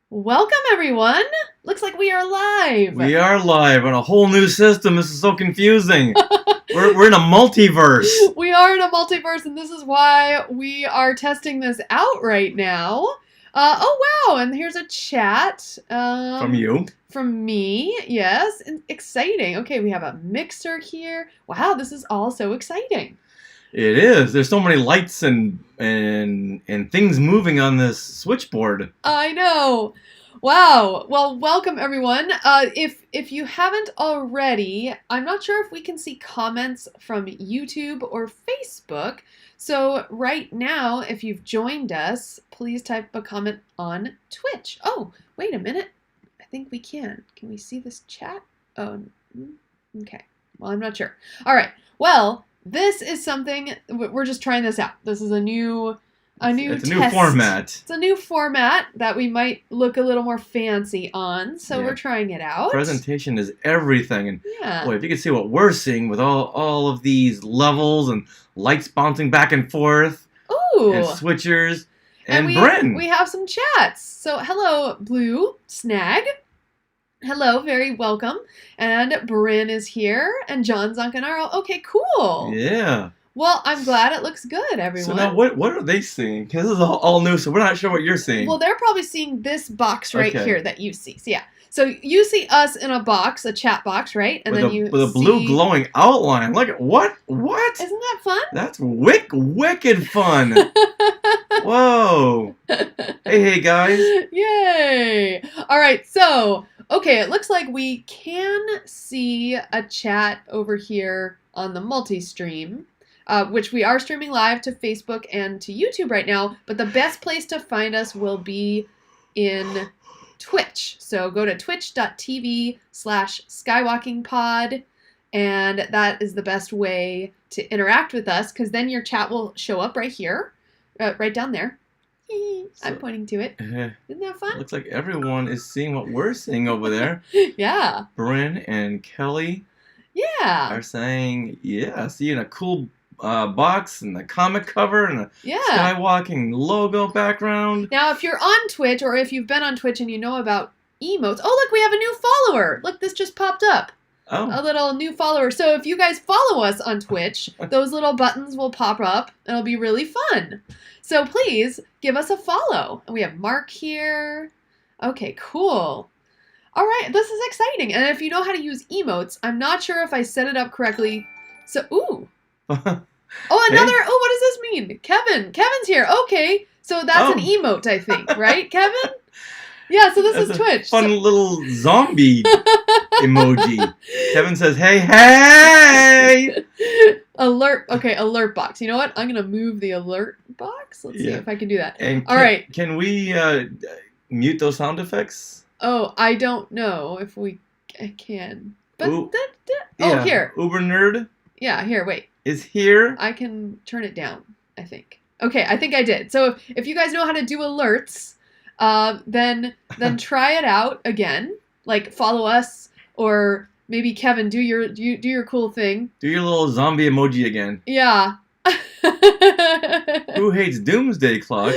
Welcome, everyone. Looks like we are live. We are live on a whole new system. This is so confusing. We're in a multiverse. We are in a multiverse, and this is why we are testing this out right now. Oh, wow. And here's a chat. From you. From me, yes. And exciting. Okay, we have a mixer here. Wow, this is all so exciting. It is. There's so many lights and things moving on this switchboard. I know. Wow. Well, welcome everyone. If you haven't already, I'm not sure if we can see comments from YouTube or Facebook. So right now, if you've joined us, please type a comment on Twitch. Oh, wait a minute. I think we can. Can we see this chat? Oh, okay. Well, I'm not sure. All right. Well, this is something we're just trying this out. This is a new It's a test. new format. It's a new format that we might look a little more fancy on, so we're trying it out. Presentation is everything, and yeah. Boy, if you could see what we're seeing with all of these levels and lights bouncing back and forth, Ooh. and switchers, and Bryn. We have some chats. So hello, Blue Snag. Hello, very welcome. And Bryn is here, and John Zancanaro. Okay, cool. Yeah. Well, I'm glad it looks good, everyone. So now what are they seeing? Because this is all new, so we're not sure what you're seeing. Well, they're probably seeing this box right here that you see. So, yeah. So you see us in a box, a chat box, right? And with a blue glowing outline. Look at what? Isn't that fun? That's wicked fun. Whoa. Hey guys. Yay. All right. So, okay, it looks like we can see a chat over here on the multi-stream. Which we are streaming live to Facebook and to YouTube right now, but the best place to find us will be in Twitch. So go to twitch.tv/skywalkingpod, and that is the best way to interact with us, because then your chat will show up right here, right down there. I'm pointing to it. Isn't that fun? Looks like everyone is seeing what we're seeing over there. Yeah. Bryn and Kelly are saying, yeah, seeing a cool box and the comic cover and a Skywalking logo background. Now, if you're on Twitch, or if you've been on Twitch and you know about emotes, oh, look, we have a new follower. Look, this just popped up. Oh. A little new follower. So if you guys follow us on Twitch, those little buttons will pop up. It'll be really fun. So please give us a follow. And we have Mark here. Okay, cool. All right, this is exciting. And if you know how to use emotes, I'm not sure if I set it up correctly. So, ooh. Oh, another. Hey. Oh, what does this mean? Kevin's here. Okay, so that's an emote, I think, right, Kevin? Yeah. So this is Twitch. Fun little zombie emoji. Kevin says, "Hey." Alert. Okay, alert box. You know what? I'm gonna move the alert box. Let's see if I can do that. And all right. Can we mute those sound effects? Oh, I don't know if we can. But yeah. Here. Uber nerd. Yeah. Here. Wait. Is here. I can turn it down, I think. Okay, I think I did. So if you guys know how to do alerts, then try it out again. Like follow us, or maybe Kevin, do your cool thing. Do your little zombie emoji again. Yeah. Who hates Doomsday Clock?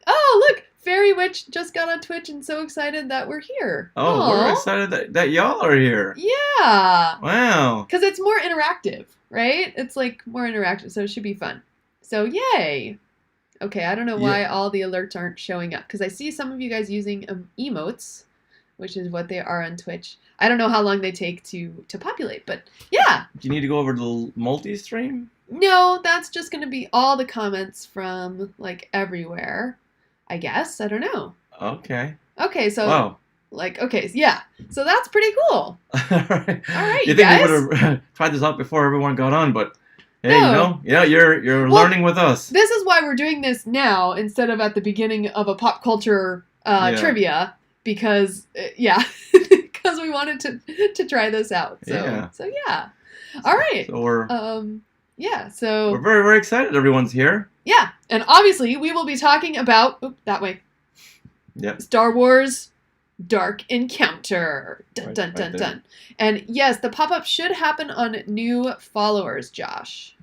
Oh, look! Fairy Witch just got on Twitch and so excited that we're here. Oh, aww. We're excited that y'all are here. Yeah. Wow. Because it's more interactive, right? It's like more interactive, so it should be fun. So yay. Okay, I don't know why all the alerts aren't showing up, because I see some of you guys using emotes, which is what they are on Twitch. I don't know how long they take to populate, but yeah. Do you need to go over to the multi-stream? No, that's just going to be all the comments from like everywhere, I guess. I don't know. Okay. Okay, so wow. Yeah. So that's pretty cool. All right. All right, you think we would have tried this out before everyone got on, but hey, no. You're learning with us. This is why we're doing this now instead of at the beginning of a pop culture trivia, because because we wanted to try this out. So yeah. All right. So we're so we're very, very excited everyone's here. Yeah. And obviously we will be talking about that way. Yep. Star Wars Dark Encounter. Dun, dun, dun, dun. And yes, the pop-up should happen on new followers, Josh.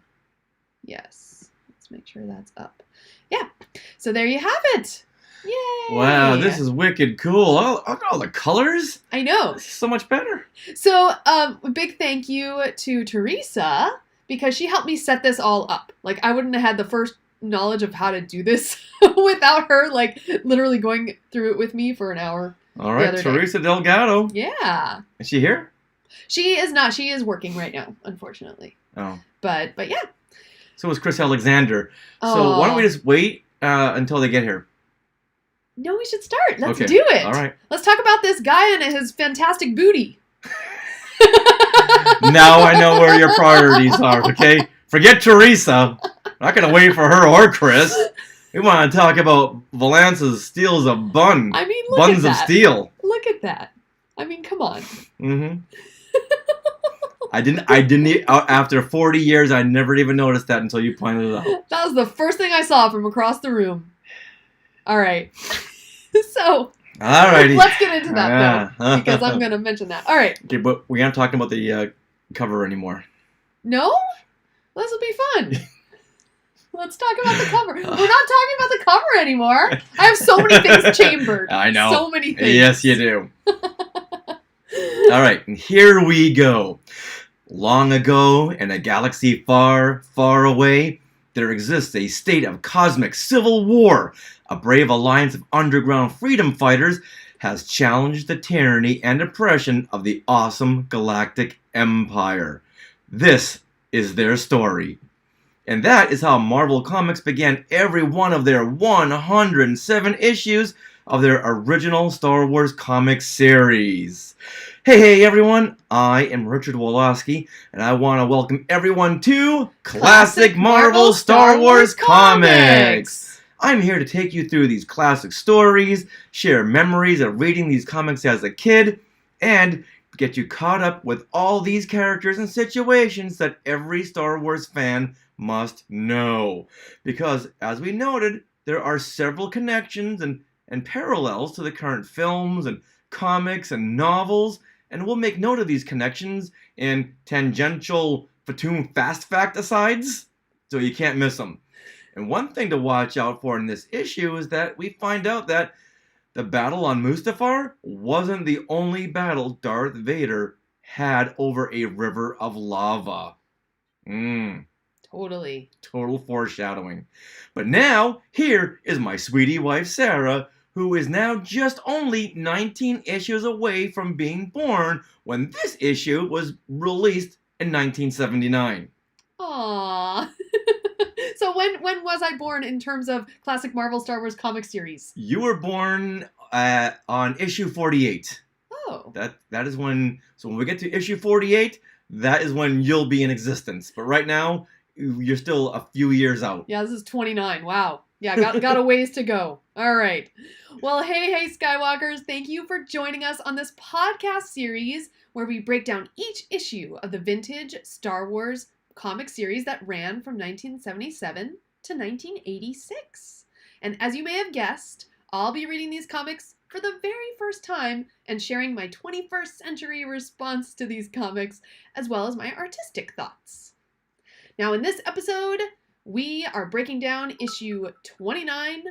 Yes. Let's make sure that's up. Yeah. So there you have it. Yay! Wow, this is wicked cool. Oh, look at all the colors. I know. This is so much better. So, a big thank you to Teresa because she helped me set this all up. Like, I wouldn't have had the first knowledge of how to do this without her, like, literally going through it with me for an hour. All right, Teresa Delgado. Yeah. Is she here? She is not. She is working right now, unfortunately. Oh. But yeah. So is Chris Alexander. So why don't we just wait until they get here? No, we should start. Let's do it. All right. Let's talk about this guy and his fantastic booty. Now I know where your priorities are, okay? Forget Teresa. I'm not going to wait for her or Chris. We want to talk about Valance's steals a bun. I mean, look Buns at that. of steel. Look at that. I mean, come on. Mm-hmm. I didn't, after 40 years, I never even noticed that until you pointed it out. That was the first thing I saw from across the room. All right. So, alrighty. Let's get into that, though, because I'm going to mention that. All right. Okay, but we aren't talking about the cover anymore. No? This will be fun. Let's talk about the cover. We're not talking about the cover anymore. I have so many things chambered. I know. So many things. Yes, you do. All right, and here we go. Long ago, in a galaxy far, far away, there exists a state of cosmic civil war. A brave alliance of underground freedom fighters has challenged the tyranny and oppression of the awesome galactic empire. This is their story. And that is how Marvel Comics began every one of their 107 issues of their original Star Wars comic series. Hey everyone, I am Richard Woloski, and I want to welcome everyone to Classic Marvel Star Wars Comics. I'm here to take you through these classic stories, share memories of reading these comics as a kid, and get you caught up with all these characters and situations that every Star Wars fan must know. Because, as we noted, there are several connections and parallels to the current films and comics and novels, and we'll make note of these connections in tangential Fatum Fast Fact asides, so you can't miss them. And one thing to watch out for in this issue is that we find out that the battle on Mustafar wasn't the only battle Darth Vader had over a river of lava. Totally. Total foreshadowing. But now, here is my sweetie wife Sarah, who is now just only 19 issues away from being born when this issue was released in 1979. Aww. So when was I born in terms of classic Marvel Star Wars comic series? You were born on issue 48. Oh. That is when, so when we get to issue 48, that is when you'll be in existence. But right now, you're still a few years out. Yeah, this is 29. Wow. Yeah, got a ways to go. All right. Well, hey, Skywalkers. Thank you for joining us on this podcast series where we break down each issue of the vintage Star Wars comic series that ran from 1977 to 1986. And as you may have guessed, I'll be reading these comics for the very first time and sharing my 21st century response to these comics, as well as my artistic thoughts. Now, in this episode, we are breaking down issue 29,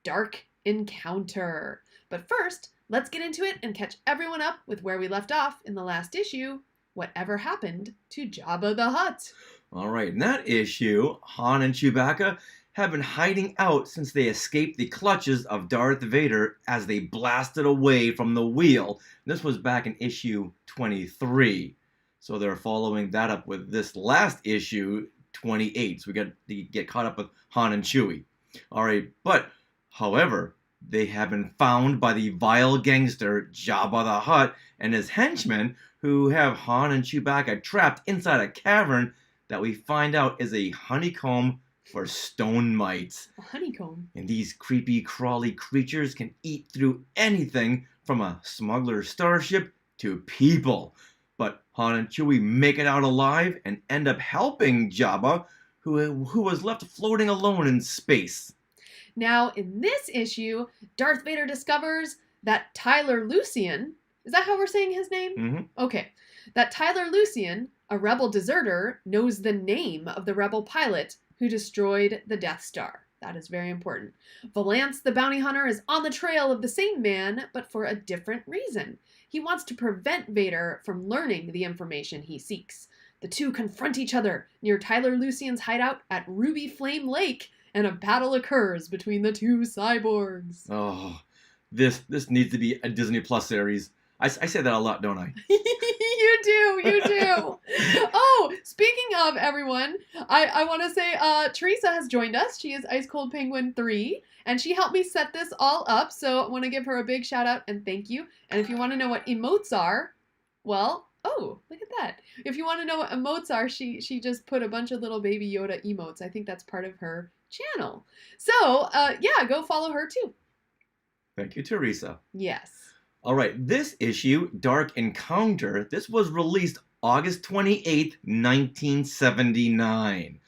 Dark Encounter. But first, let's get into it and catch everyone up with where we left off in the last issue, Whatever Happened to Jabba the Hutt. All right, in that issue, Han and Chewbacca have been hiding out since they escaped the clutches of Darth Vader as they blasted away from the wheel. This was back in issue 23. So they're following that up with this last issue, 28. So we got to get caught up with Han and Chewie. All right, but, however, they have been found by the vile gangster Jabba the Hutt and his henchmen, who have Han and Chewbacca trapped inside a cavern that we find out is a honeycomb for stone mites. A honeycomb? And these creepy, crawly creatures can eat through anything from a smuggler's starship to people. But Han and Chewie make it out alive and end up helping Jabba, who was left floating alone in space. Now, in this issue, Darth Vader discovers that Tyler Lucian, is that how we're saying his name? Mm-hmm. Okay. That Tyler Lucian, a rebel deserter, knows the name of the rebel pilot who destroyed the Death Star. That is very important. Valance, the bounty hunter, is on the trail of the same man, but for a different reason. He wants to prevent Vader from learning the information he seeks. The two confront each other near Tyler Lucian's hideout at Ruby Flame Lake, and a battle occurs between the two cyborgs. Oh, this needs to be a Disney Plus series. I say that a lot, don't I? You do. Oh, speaking of everyone, I want to say Teresa has joined us. She is Ice Cold Penguin 3, and she helped me set this all up, so I want to give her a big shout out and thank you. And if you want to know what emotes are, well, oh, look at that. If you want to know what emotes are, she just put a bunch of little baby Yoda emotes. I think that's part of her channel. So, yeah, go follow her too. Thank you, Teresa. Yes. All right, this issue, Dark Encounter, this was released August 28th, 1979.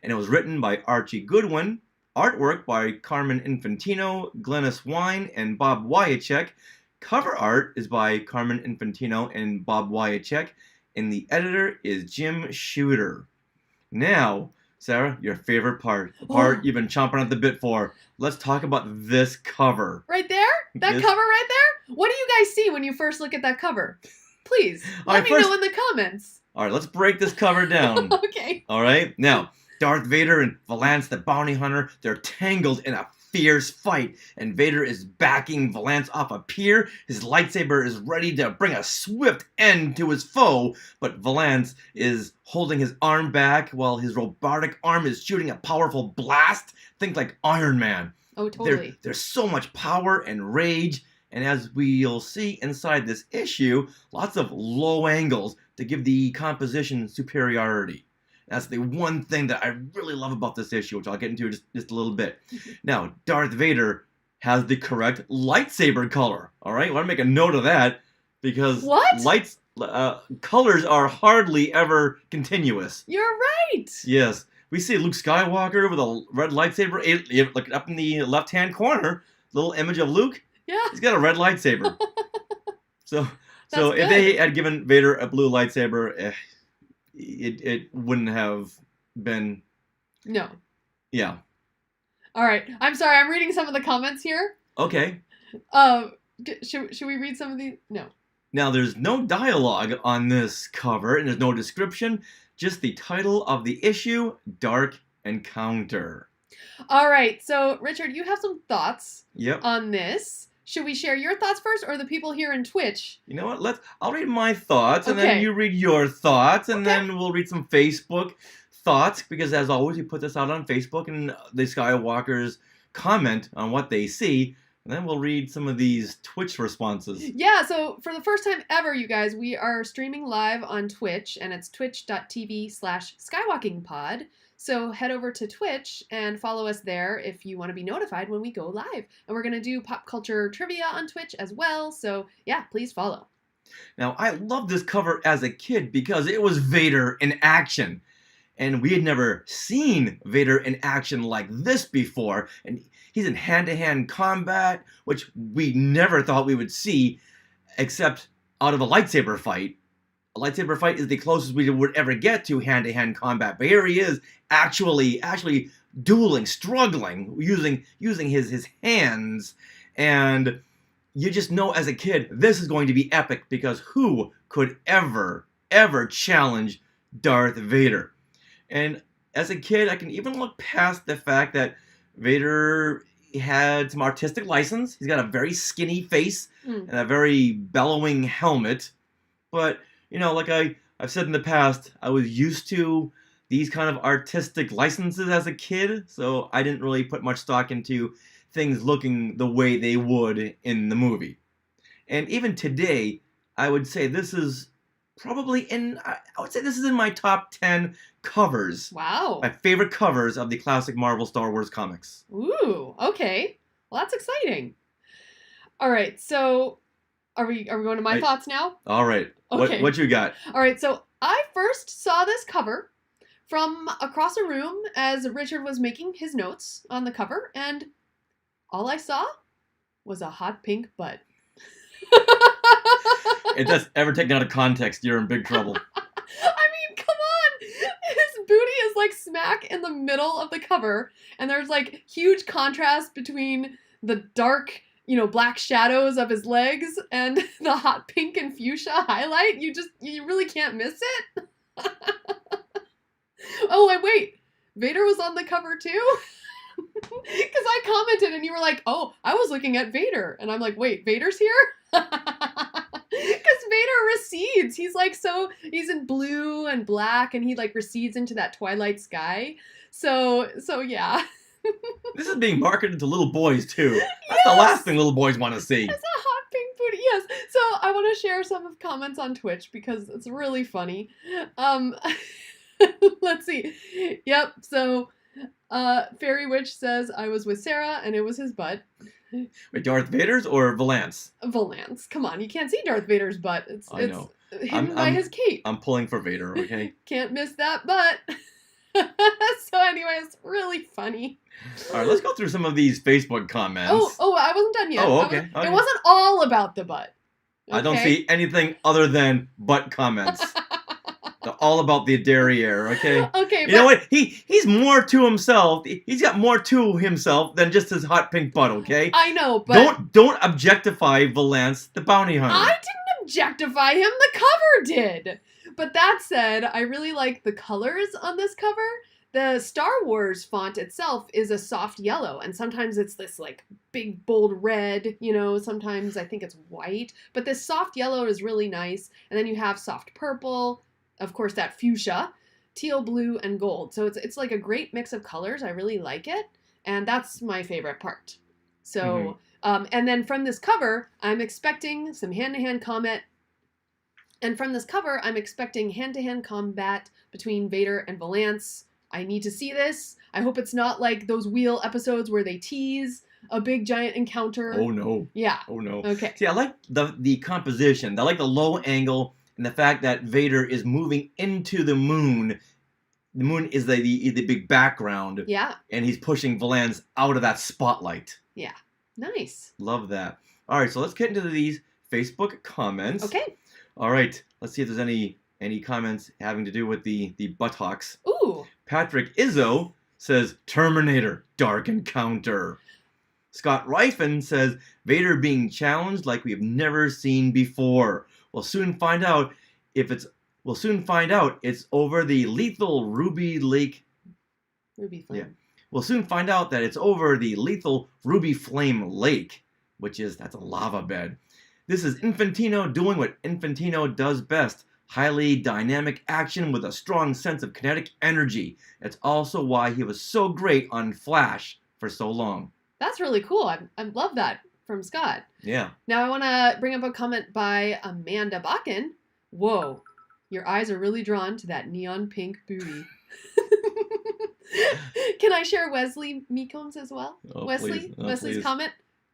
And it was written by Archie Goodwin, artwork by Carmen Infantino, Glennis Wine, and Bob Wyacek. Cover art is by Carmen Infantino and Bob Wyacek, and the editor is Jim Shooter. Now, Sarah, your favorite part, the part you've been chomping at the bit for. Let's talk about this cover. Right there? That cover right there? What do you guys see when you first look at that cover? Please, let me know in the comments. All right, let's break this cover down. Okay. All right, now, Darth Vader and Valance the bounty hunter, they're tangled in a fierce fight, and Vader is backing Valance off a pier. His lightsaber is ready to bring a swift end to his foe, but Valance is holding his arm back while his robotic arm is shooting a powerful blast. Think like Iron Man. Oh, totally. There's so much power and rage, and as we'll see inside this issue, lots of low angles to give the composition superiority. That's the one thing that I really love about this issue, which I'll get into just a little bit. Now, Darth Vader has the correct lightsaber color. All right, I want to make a note of that because colors are hardly ever continuous. You're right. Yes, we see Luke Skywalker with a red lightsaber. Look up in the left-hand corner, little image of Luke. Yeah, he's got a red lightsaber. So if they had given Vader a blue lightsaber, it wouldn't have been. No. Yeah. All right. I'm sorry. I'm reading some of the comments here. Okay. Should we read some of these? No. Now, there's no dialogue on this cover, and there's no description, just the title of the issue, Dark Encounter. All right. So, Richard, you have some thoughts Yep. on this. Should we share your thoughts first, or the people here in Twitch? You know what? I'll read my thoughts, and then you read your thoughts, and then we'll read some Facebook thoughts, because as always, we put this out on Facebook, and the Skywalkers comment on what they see, and then we'll read some of these Twitch responses. Yeah, so for the first time ever, you guys, we are streaming live on Twitch, and it's twitch.tv/skywalkingpod. So head over to Twitch and follow us there if you want to be notified when we go live. And we're going to do pop culture trivia on Twitch as well. So yeah, please follow. Now, I loved this cover as a kid because it was Vader in action. And we had never seen Vader in action like this before. And he's in hand-to-hand combat, which we never thought we would see, except out of a lightsaber fight. A lightsaber fight is the closest we would ever get to hand-to-hand combat. But here he is actually dueling, struggling, using his hands. And you just know as a kid, this is going to be epic, because who could ever challenge Darth Vader? And as a kid, I can even look past the fact that Vader had some artistic license. He's got a very skinny face and a very bellowing helmet. But, you know, like I've said in the past, I was used to these kind of artistic licenses as a kid, so I didn't really put much stock into things looking the way they would in the movie. And even today, I would say this is probably in my top 10 covers. Wow. My favorite covers of the classic Marvel Star Wars comics. Ooh, okay. Well, that's exciting. All right, so are we going to my thoughts now? All right. Okay. What you got? All right, so I first saw this cover from across a room as Richard was making his notes on the cover, and all I saw was a hot pink butt. If that's ever taken out of context, you're in big trouble. I mean, come on! His booty is like smack in the middle of the cover, and there's like huge contrast between the dark, black shadows of his legs and the hot pink and fuchsia highlight. You really can't miss it. Oh, and wait, Vader was on the cover too? Because I commented and you were like, oh, I was looking at Vader. And I'm like, wait, Vader's here? Because Vader recedes. He's in blue and black and he like recedes into that twilight sky. So yeah. This is being marketed to little boys too. That's the last thing little boys want to see. It's a hot pink booty, yes. So I want to share some of comments on Twitch because it's really funny. Let's see. Yep, so Fairy Witch says, I was with Sarah and it was his butt. Wait, Darth Vader's or Valance? Valance. Come on, you can't see Darth Vader's butt. It's hidden by his cape. I'm pulling for Vader, okay? Can't miss that butt. So anyway, it's really funny. All right, let's go through some of these Facebook comments. Oh, I wasn't done yet. Oh, okay. It wasn't all about the butt. Okay? I don't see anything other than butt comments. They're all about the derriere, okay? Okay, you know what? He's more to himself. He's got more to himself than just his hot pink butt, okay? I know, but don't objectify Valance the bounty hunter. I didn't objectify him. The cover did. But that said, I really like the colors on this cover. The Star Wars font itself is a soft yellow, and sometimes it's this like big bold red, sometimes I think it's white, but this soft yellow is really nice. And then you have soft purple, of course that fuchsia, teal blue, and gold. So it's like a great mix of colors. I really like it, and that's my favorite part. So, and then from this cover, I'm expecting some hand-to-hand combat. And from this cover, I'm expecting hand-to-hand combat between Vader and Valance. I need to see this. I hope it's not like those Wheel episodes where they tease a big giant encounter. Oh no. Yeah. Oh no. Okay. See, I like the composition. I like the low angle and the fact that Vader is moving into the moon. The moon is the big background. Yeah. And he's pushing Valance out of that spotlight. Yeah. Nice. Love that. All right, so let's get into these Facebook comments. Okay. All right, let's see if there's any comments having to do with the buttocks. Ooh. Patrick Izzo says, Terminator, Dark Encounter. Scott Rifen says, Vader being challenged like we've never seen before. We'll soon find out it's over the lethal Ruby Lake. Ruby Flame. Yeah. We'll soon find out that it's over the lethal Ruby Flame Lake, that's a lava bed. This is Infantino doing what Infantino does best. Highly dynamic action with a strong sense of kinetic energy. It's also why he was so great on Flash for so long. That's really cool. I love that from Scott. Yeah. Now I want to bring up a comment by Amanda Bakken. Whoa, your eyes are really drawn to that neon pink booty. Can I share Wesley Meecombs as well? Oh, Wesley's please. comment,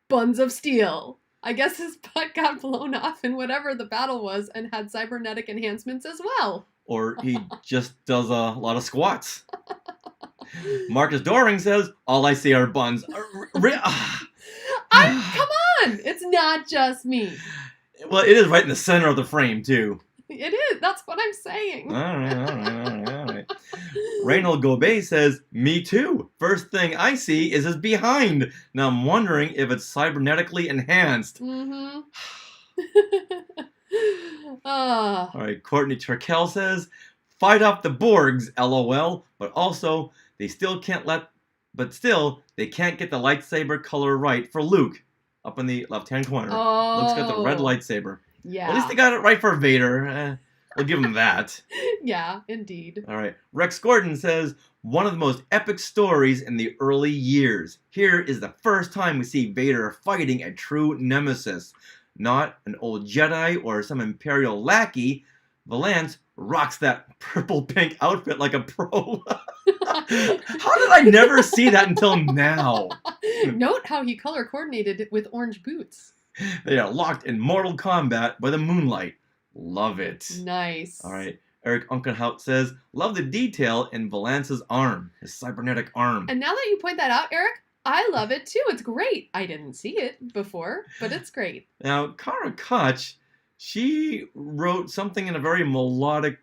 buns of steel. I guess his butt got blown off in whatever the battle was and had cybernetic enhancements as well. Or he just does a lot of squats. Marcus Doring says, all I see are buns. Come on! It's not just me. Well, it is right in the center of the frame, too. It is. That's what I'm saying. All right. Reynold Gobet says, me too. First thing I see is his behind. Now I'm wondering if it's cybernetically enhanced. Mm-hmm. All right, Courtney Turkel says, fight off the Borgs, LOL. But they can't get the lightsaber color right for Luke. Up in the left-hand corner. Oh. Luke's got the red lightsaber. Yeah. At least they got it right for Vader. We'll give him that. Yeah, indeed. All right. Rex Gordon says, one of the most epic stories in the early years. Here is the first time we see Vader fighting a true nemesis. Not an old Jedi or some Imperial lackey. Valance rocks that purple-pink outfit like a pro. How did I never see that until now? Note how he color coordinated with orange boots. They are locked in mortal combat by the moonlight. Love it. Nice. All right. Eric Unkenhout says, love the detail in Valance's arm, his cybernetic arm. And now that you point that out, Eric, I love it too. It's great. I didn't see it before, but it's great. Now, Kara Koch, she wrote something in a very melodic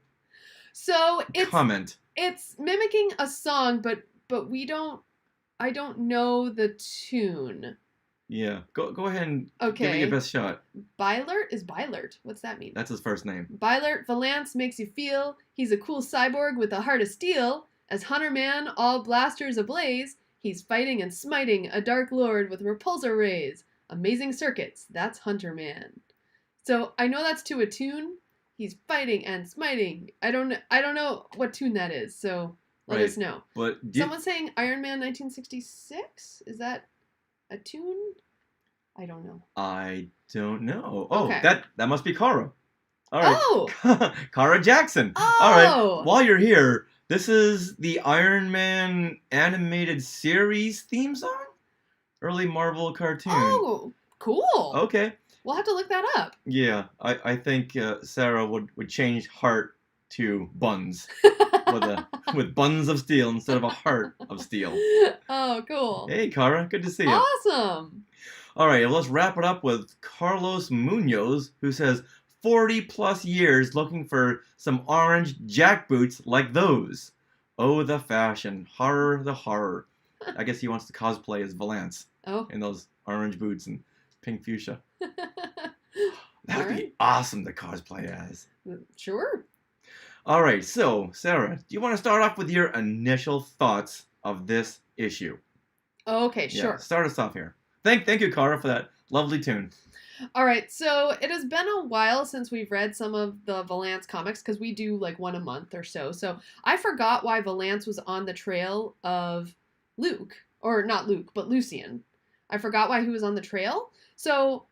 comment. It's mimicking a song, but I don't know the tune. Yeah. Go ahead and give it your Okay. best shot. Bylert is Bylert. What's that mean? That's his first name. Bylert Valance makes you feel he's a cool cyborg with a heart of steel. As Hunter Man, all blasters ablaze, he's fighting and smiting a dark lord with repulsor rays. Amazing circuits, that's Hunter Man. So I know that's to a tune. He's fighting and smiting. I don't know what tune that is, so let us know. But Someone's saying Iron Man 1966? Is that a tune? I don't know. I don't know. Oh, Okay. that must be Kara. All right. Oh! Kara Jackson. Oh! All right. While you're here, this is the Iron Man animated series theme song? Early Marvel cartoon. Oh, cool. Okay. We'll have to look that up. Yeah, I think Sarah would change heart to buns with buns of steel instead of a heart of steel. Oh, cool. Hey, Kara, good to see you. Awesome. All right, let's wrap it up with Carlos Munoz, who says 40 plus years looking for some orange jackboots like those. Oh, the fashion. Horror, the horror. I guess he wants to cosplay as Valance in those orange boots and pink fuchsia. That would be awesome to cosplay as. Sure. All right, so Sarah, do you want to start off with your initial thoughts of this issue? Okay, sure. Yeah, start us off here. Thank you, Kara, for that lovely tune. All right, so it has been a while since we've read some of the Valance comics because we do like one a month or so. So I forgot why Valance was on the trail of Luke, or not Luke, but Lucian. I forgot why he was on the trail. So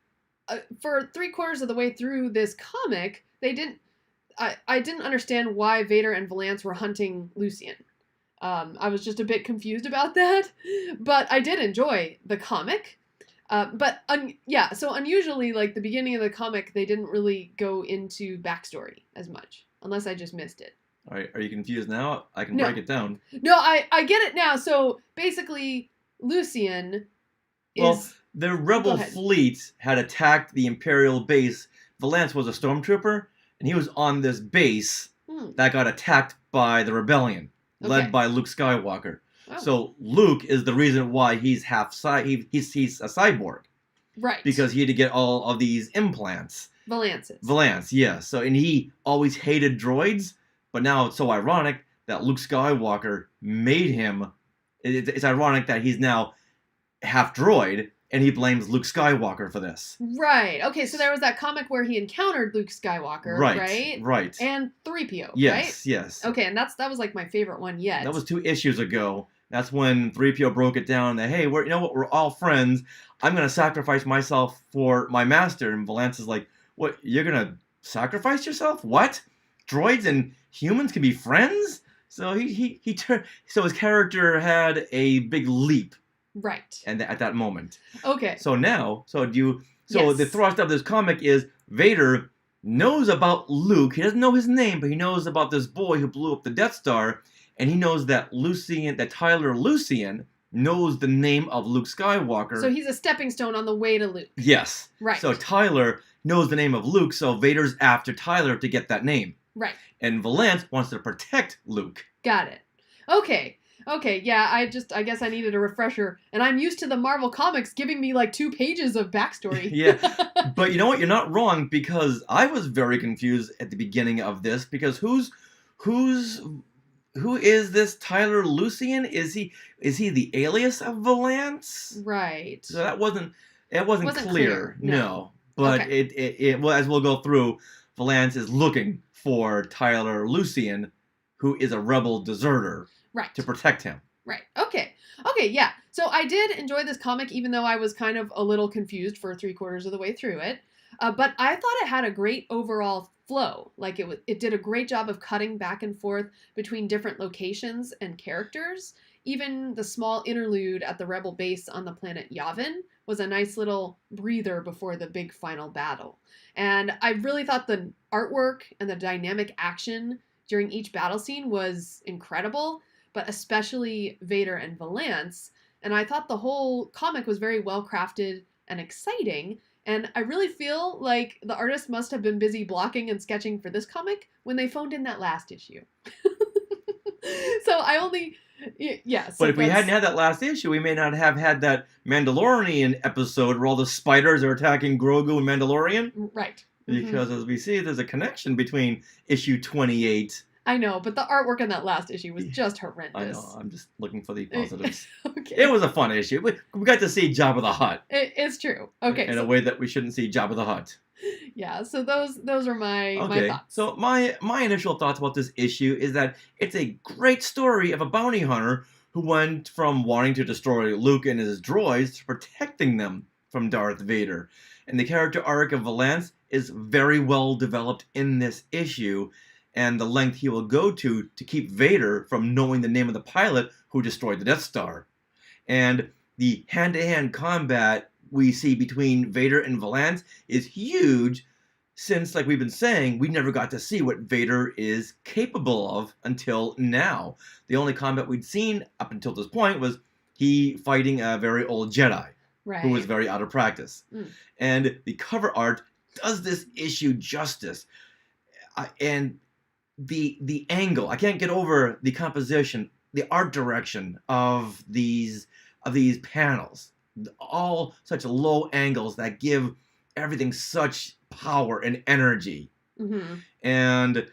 for 3/4 of the way through this comic, I didn't understand why Vader and Valance were hunting Lucian. I was just a bit confused about that, but I did enjoy the comic. So unusually, like the beginning of the comic, they didn't really go into backstory as much, unless I just missed it. All right, are you confused now? I can break it down. No, I get it now. So basically, Lucian is... Well, the rebel fleet had attacked the Imperial base. Valance was a stormtrooper, and he was on this base that got attacked by the rebellion, led by Luke Skywalker. Oh. So Luke is the reason why he's he's a cyborg. Right. Because he had to get all of these implants. Valance, yeah. So, and he always hated droids, but now it's so ironic that Luke Skywalker made him. It's ironic that he's now half droid, and he blames Luke Skywalker for this. Right. Okay, so there was that comic where he encountered Luke Skywalker, right? Right. And 3PO, yes, right? Yes. Okay, and that was like my favorite one yet. That was 2 issues ago. That's when 3PO broke it down that, hey, you know what, we're all friends. I'm going to sacrifice myself for my master. And Valance is like, what, you're going to sacrifice yourself? What? Droids and humans can be friends? So so his character had a big leap. Right. And at that moment. Okay. So now, the thrust of this comic is Vader knows about Luke. He doesn't know his name, but he knows about this boy who blew up the Death Star. And he knows that Tyler Lucian knows the name of Luke Skywalker. So he's a stepping stone on the way to Luke. Yes. Right. So Tyler knows the name of Luke, so Vader's after Tyler to get that name. Right. And Valance wants to protect Luke. Got it. Okay, yeah, I guess I needed a refresher. And I'm used to the Marvel Comics giving me like 2 pages of backstory. Yeah. But you know what? You're not wrong, because I was very confused at the beginning of this, because who is this Tyler Lucian? Is he the alias of Valance? Right. So it wasn't clear. No. But okay. Well, as we'll go through, Valance is looking for Tyler Lucian, who is a rebel deserter, right, to protect him. Right. Okay, yeah. So I did enjoy this comic, even though I was kind of a little confused for 3/4 of the way through it. But I thought it had a great overall flow. Like it did a great job of cutting back and forth between different locations and characters. Even the small interlude at the rebel base on the planet Yavin was a nice little breather before the big final battle. And I really thought the artwork and the dynamic action during each battle scene was incredible, but especially Vader and Valance. And I thought the whole comic was very well crafted and exciting. And I really feel like the artist must have been busy blocking and sketching for this comic when they phoned in that last issue. So I only, yeah. But So if we hadn't that's had that last issue, we may not have had that Mandalorian episode where all the spiders are attacking Grogu and Mandalorian. right. Because as we see, there's a connection between issue 28. I know, but the artwork in that last issue was Yeah, just I horrendous. know. I'm just looking for the positives. Okay. It was a fun issue. We got to see Jabba the Hutt. It's true. Okay. In a way that we shouldn't see Jabba the Hutt. Yeah. So those are my thoughts. So my initial thoughts about this issue is that it's a great story of a bounty hunter who went from wanting to destroy Luke and his droids to protecting them from Darth Vader. And the character arc of Valance is very well developed in this issue, and the length he will go to keep Vader from knowing the name of the pilot who destroyed the Death Star. And the hand-to-hand combat we see between Vader and Valance is huge, since, like we've been saying, we never got to see what Vader is capable of until now. The only combat we'd seen up until this point was he fighting a very old Jedi, right, who was very out of practice. And the cover art does this issue justice. And the angle, I can't get over the composition, the art direction of these panels. All such low angles that give everything such power and energy. And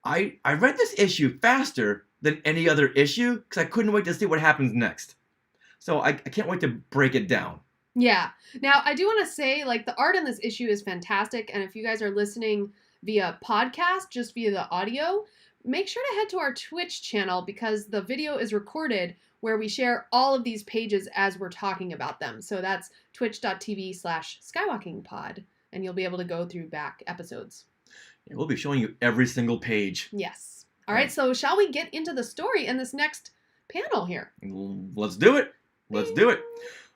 I read this issue faster than any other issue because I couldn't wait to see what happens next. So I can't wait to break it down. Yeah. Now, I do want to say, like, the art in this issue is fantastic. And if you guys are listening via podcast, just via the audio, make sure to head to our Twitch channel because the video is recorded where we share all of these pages as we're talking about them. So that's twitch.tv/skywalkingpod. And you'll be able to go through back episodes. Yeah, we'll be showing you every single page. Yes. All right. So shall we get into the story in this next panel here? Let's do it. Let's do it.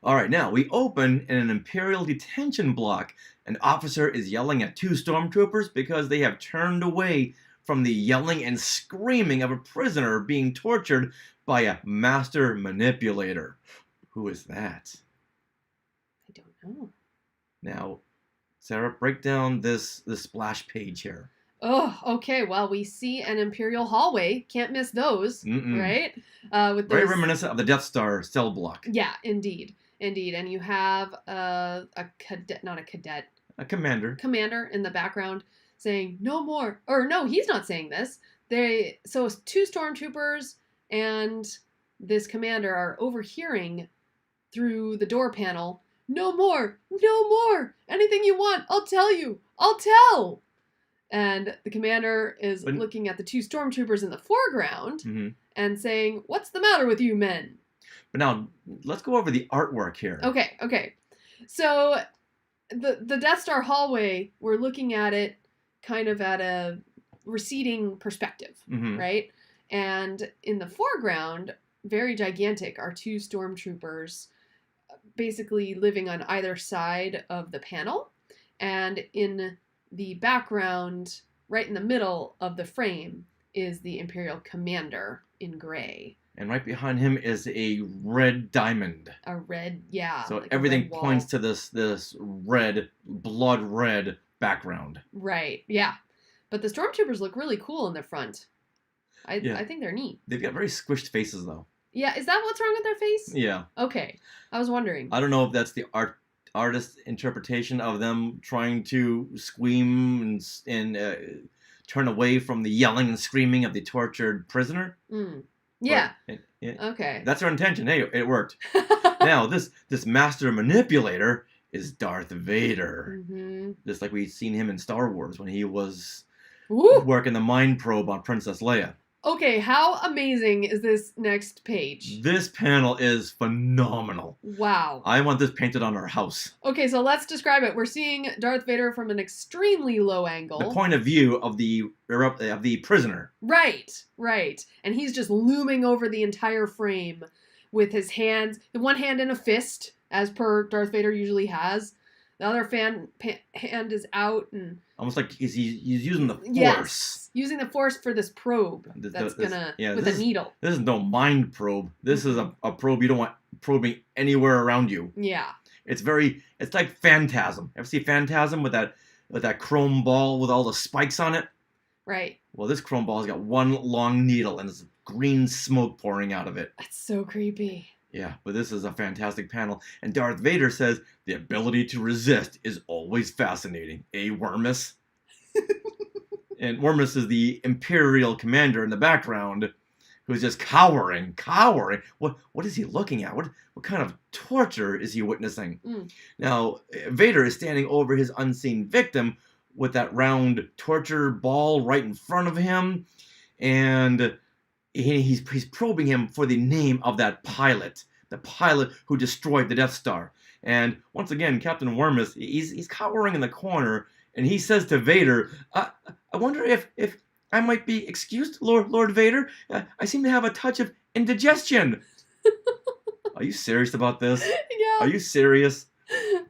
All right, now we open in an Imperial detention block. An officer is yelling at two stormtroopers because they have turned away from the yelling and screaming of a prisoner being tortured by a master manipulator. Who is that? I don't know. Now, Sarah, break down this splash page here. Oh, okay. Well, we see an Imperial hallway. Can't miss those, right? With very those... reminiscent of the Death Star cell block. Yeah, indeed. Indeed. And you have a cadet, not a cadet. A commander. Commander in the background saying, no more. Or no, he's not saying this. So two stormtroopers and this commander are overhearing through the door panel, no more, no more. Anything you want, I'll tell you. I'll tell. And the commander is looking at the two stormtroopers in the foreground and saying, what's the matter with you men? But now, let's go over the artwork here. Okay. So, the Death Star hallway, we're looking at it kind of at a receding perspective, right? And in the foreground, very gigantic, are two stormtroopers basically living on either side of the panel. And in the background, right in the middle of the frame, is the Imperial commander in gray. And right behind him is a red diamond. A red, yeah. So like everything points to this red, blood red background. Right, yeah. But the stormtroopers look really cool in the front. I think they're neat. They've got very squished faces, though. Yeah, is that what's wrong with their face? Yeah. Okay, I was wondering. I don't know if that's the artist's interpretation of them trying to scream and turn away from the yelling and screaming of the tortured prisoner. Yeah. Okay. That's our intention. Hey, it worked. Now, this master manipulator is Darth Vader. Just like we've seen him in Star Wars when he was working the mind probe on Princess Leia. Okay, how amazing is this next page? This panel is phenomenal. Wow. I want this painted on our house. Okay, so let's describe it. We're seeing Darth Vader from an extremely low angle. The point of view of the prisoner. Right. And he's just looming over the entire frame with his hands, the one hand in a fist, as per Darth Vader usually has. The other hand is out and... Almost like he's using the force. Yes, using the force for this probe with a needle. This is no mind probe. This is a probe you don't want probing anywhere around you. Yeah. It's like Phantasm. Ever see Phantasm with that chrome ball with all the spikes on it? Right. Well, this chrome ball's got one long needle and it's green smoke pouring out of it. That's so creepy. Yeah, but this is a fantastic panel. And Darth Vader says, the ability to resist is always fascinating. Eh, Wormus? And Wormus is the Imperial commander in the background who's just cowering. What is he looking at? What kind of torture is he witnessing? Now, Vader is standing over his unseen victim with that round torture ball right in front of him. And he's probing him for the name of that pilot. The pilot who destroyed the Death Star. And once again, Captain Wormus, he's cowering in the corner. And he says to Vader, I wonder if I might be excused, Lord Vader. I seem to have a touch of indigestion. Are you serious about this? Yeah. Are you serious?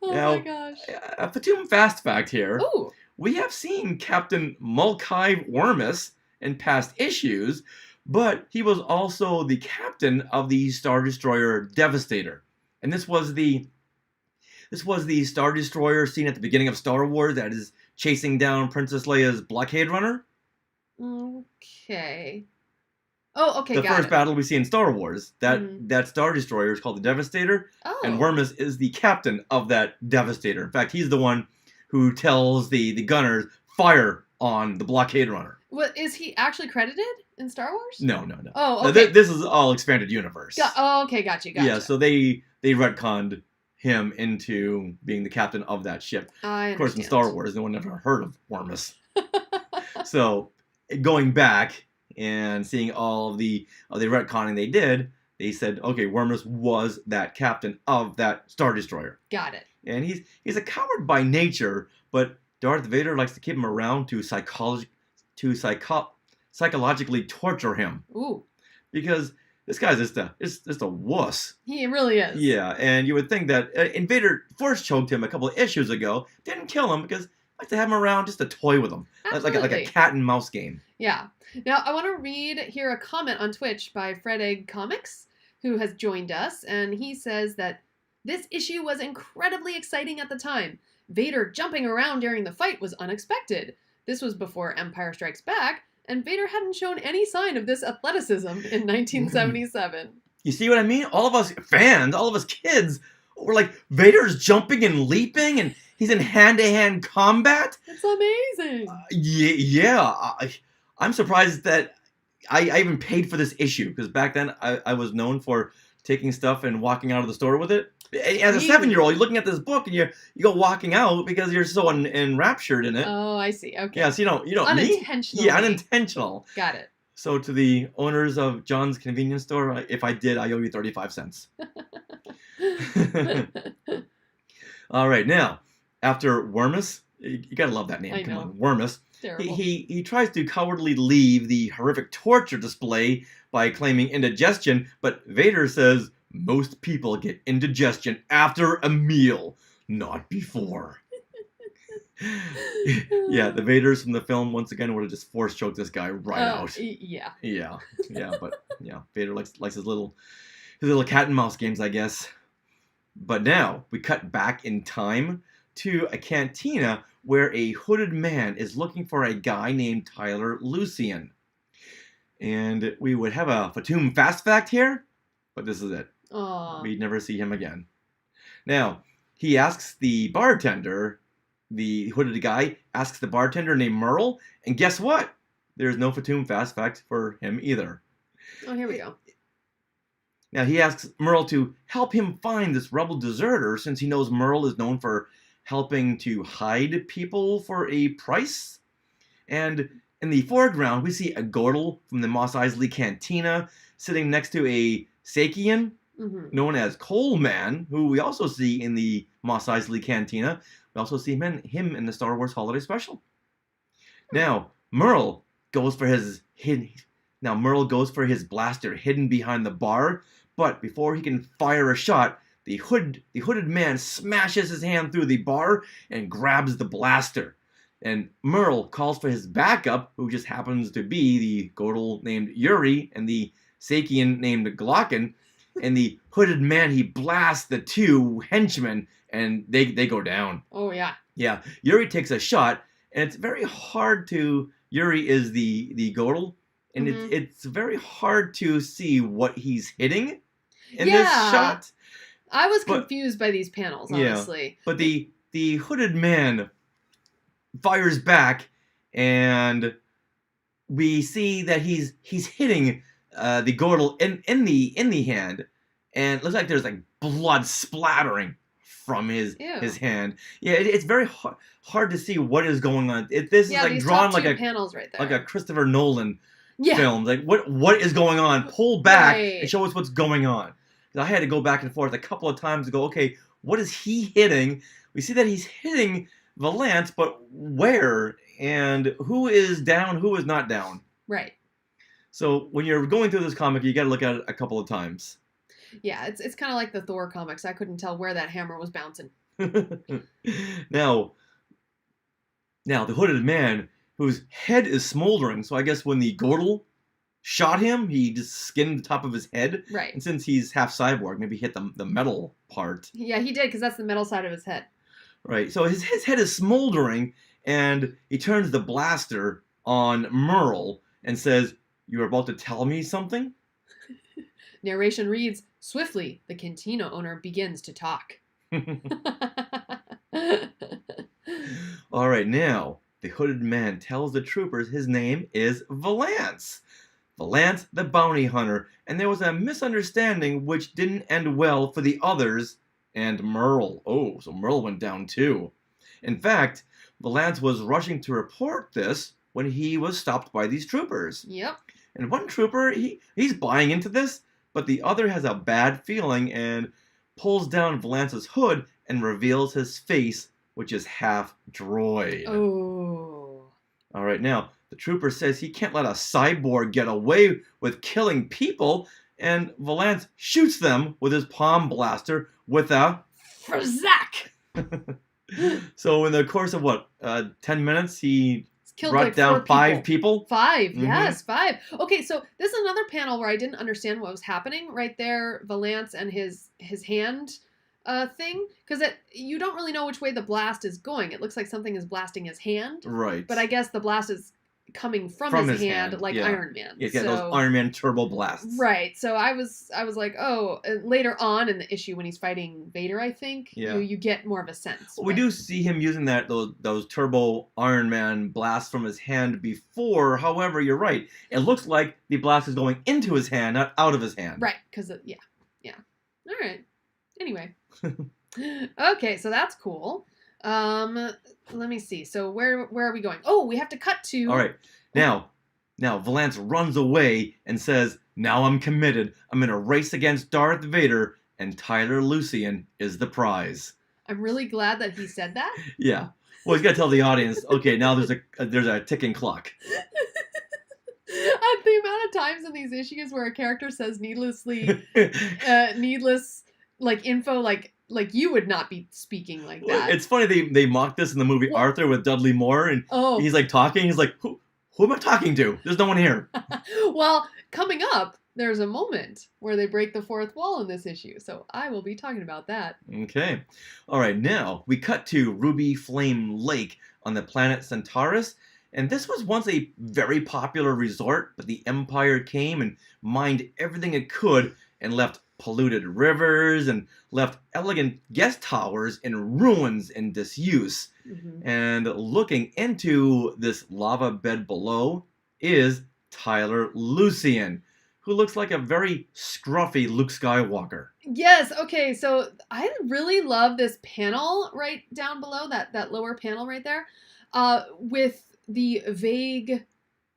Oh Now, my gosh. A Fatum fast fact here. Ooh. We have seen Captain Mulcahy Wormus in past issues, but he was also the captain of the Star Destroyer Devastator. And this was the Star Destroyer seen at the beginning of Star Wars that is chasing down Princess Leia's blockade runner. Okay. Oh, okay, the got first it. battle we see in Star Wars. That Star Destroyer is called the Devastator, and Wormus is the captain of that Devastator. In fact, he's the one who tells the gunners, fire on the blockade runner. What, is he actually credited in Star Wars? No. Oh, okay. This is all expanded universe. Okay, gotcha. Yeah, so they retconned him into being the captain of that ship. I understand. Of course, in Star Wars, no one ever heard of Wormus. So, going back and seeing all of the retconning they did, they said, okay, Wormus was that captain of that Star Destroyer. Got it. And he's a coward by nature, but Darth Vader likes to keep him around to psychologically torture him. Ooh. Because this guy's just a wuss. He really is. Yeah, and you would think that Vader force choked him a couple of issues ago, didn't kill him because I like to have him around just to toy with him. Like a cat and mouse game. Yeah. Now, I want to read here a comment on Twitch by Fred Egg Comics, who has joined us, and he says that this issue was incredibly exciting at the time. Vader jumping around during the fight was unexpected. This was before Empire Strikes Back, and Vader hadn't shown any sign of this athleticism in 1977. You see what I mean? All of us fans, all of us kids, were like, Vader's jumping and leaping, and he's in hand-to-hand combat? It's amazing. Yeah. I'm surprised that I even paid for this issue, because back then I was known for taking stuff and walking out of the store with it. As a 7-year-old, you're looking at this book and you go walking out because you're so enraptured in it. Oh, I see. Okay. Yeah, so you don't unintentional. Yeah, unintentional. Got it. So to the owners of John's convenience store, if I did, I owe you 35 cents. All right, now after Wormus, you gotta love that name. I Come know. on, Wormus. Terrible. He tries to cowardly leave the horrific torture display by claiming indigestion, but Vader says most people get indigestion after a meal, not before. Yeah, the Vaders from the film once again would have just force choked this guy right out. Yeah. Yeah, but yeah, Vader likes his little cat and mouse games, I guess. But now we cut back in time to a cantina where a hooded man is looking for a guy named Tyler Lucian. And we would have a Fatum fast fact here, but this is it. Aww. We'd never see him again. Now, he asks the bartender, the hooded guy, asks the bartender named Merle, and guess what? There's no Fatum fast fact for him either. Oh, here we go. Now, he asks Merle to help him find this rebel deserter since he knows Merle is known for helping to hide people for a price. And in the foreground, we see a Gordel from the Mos Eisley Cantina sitting next to a Sakian, known as Coleman, who we also see in the Mos Eisley Cantina. We also see him in the Star Wars Holiday Special. Now, Merle goes for his blaster hidden behind the bar, but before he can fire a shot, the hooded man smashes his hand through the bar and grabs the blaster. And Merle calls for his backup, who just happens to be the Gordel named Yuri and the Sakian named Glocken. And the hooded man, he blasts the two henchmen, and they go down. Oh, yeah. Yeah, Yuri takes a shot, and it's very hard to... Yuri is the Gordel, and Mm-hmm. it's very hard to see what he's hitting in this Yeah. shot. I was But confused by these panels, yeah, honestly. but the hooded man fires back, and we see that he's hitting the girdle in the hand, and it looks like there's like blood splattering from his Ew. hand. Yeah, it's very hard to see what is going on. This is Yeah, like these top drawn two panels right like a there. Christopher Nolan Yeah. film. Like what is going on? Pull back and Right. show us what's going on. 'Cause I had to go back and forth a couple of times to go, okay, what is he hitting? We see that he's hitting Valance, but where? And who is down, who is not down? Right. So when you're going through this comic, you got to look at it a couple of times. Yeah, it's kind of like the Thor comics. I couldn't tell where that hammer was bouncing. now, the hooded man whose head is smoldering. So I guess when the girdle shot him, he just skinned the top of his head. Right. And since he's half cyborg, maybe hit the metal part. Yeah, he did, because that's the metal side of his head. Right. So his head is smoldering, and he turns the blaster on Merle and says, "You are about to tell me something?" Narration reads, swiftly, the cantina owner begins to talk. All right, now the hooded man tells the troopers his name is Valance. Valance the bounty hunter, and there was a misunderstanding which didn't end well for the others and Merle. Oh, so Merle went down too. In fact, Valance was rushing to report this when he was stopped by these troopers. Yep. And one trooper, he's buying into this, but the other has a bad feeling and pulls down Valance's hood and reveals his face, which is half droid. Oh. All right, now, the trooper says he can't let a cyborg get away with killing people, and Valance shoots them with his palm blaster with a... Frzak! So in the course of, 10 minutes, he Killed brought like down 4 5 people? 5, Mhm. yes, 5. Okay, so this is another panel where I didn't understand what was happening right there. Valance and his hand thing, because you don't really know which way the blast is going. It looks like something is blasting his hand, Right. but I guess the blast is coming from his hand, like yeah. Iron Man. Yeah, those Iron Man turbo blasts. Right. So I was like, oh, later on in the issue when he's fighting Vader, I think Yeah. you get more of a sense. Well, we do see him using those turbo Iron Man blasts from his hand before. However, you're right. It looks like the blast is going into his hand, not out of his hand. Right, because yeah. All right. Anyway. Okay, so that's cool. Let me see. So where are we going? Oh, we have to cut to... All right. Now Valance runs away and says, "Now I'm committed. I'm in a race against Darth Vader, and Tyler Lucian is the prize." I'm really glad that he said that. Yeah. Well, he's got to tell the audience, okay, now there's a ticking clock. At the amount of times in these issues where a character says needless like info, like you would not be speaking like that. It's funny they mocked this in the movie Arthur with Dudley Moore, and he's like talking. He's like, who am I talking to? There's no one here. Well, coming up, there's a moment where they break the fourth wall in this issue, so I will be talking about that. Okay. All right, now we cut to Ruby Flame Lake on the planet Centaurus, and this was once a very popular resort, but the Empire came and mined everything it could and left polluted rivers and left elegant guest towers in ruins and disuse. Mm-hmm. And looking into this lava bed below is Tyler Lucian, who looks like a very scruffy Luke Skywalker. Yes, okay, so I really love this panel right down below, that lower panel right there, with the vague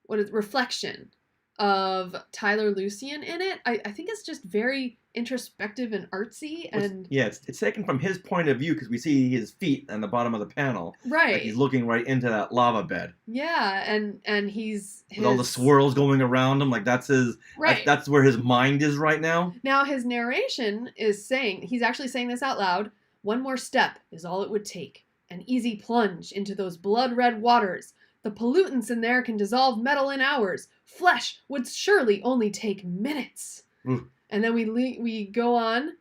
reflection of Tyler Lucian in it. I think it's just very introspective and artsy, and it's taken from his point of view because we see his feet on the bottom of the panel. Right. Like he's looking right into that lava bed. Yeah, and he's with all the swirls going around him, like that's his. Right. That's where his mind is right now. Now his narration is saying, he's actually saying this out loud. One more step is all it would take. An easy plunge into those blood-red waters. The pollutants in there can dissolve metal in hours. Flesh would surely only take minutes. Ooh. And then we go on,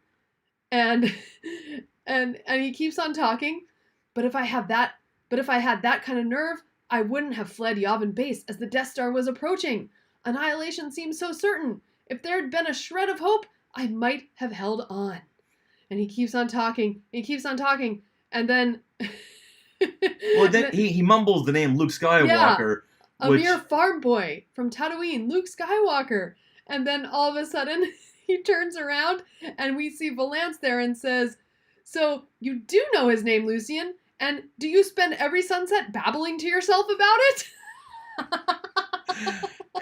and he keeps on talking. But if I had that kind of nerve, I wouldn't have fled Yavin Base as the Death Star was approaching. Annihilation seems so certain. If there had been a shred of hope, I might have held on. And he keeps on talking. He keeps on talking. And then... Well, then he mumbles the name Luke Skywalker, a which... mere farm boy from Tatooine, Luke Skywalker. And then all of a sudden, he turns around and we see Valance there and says, so you do know his name, Lucian, and do you spend every sunset babbling to yourself about it?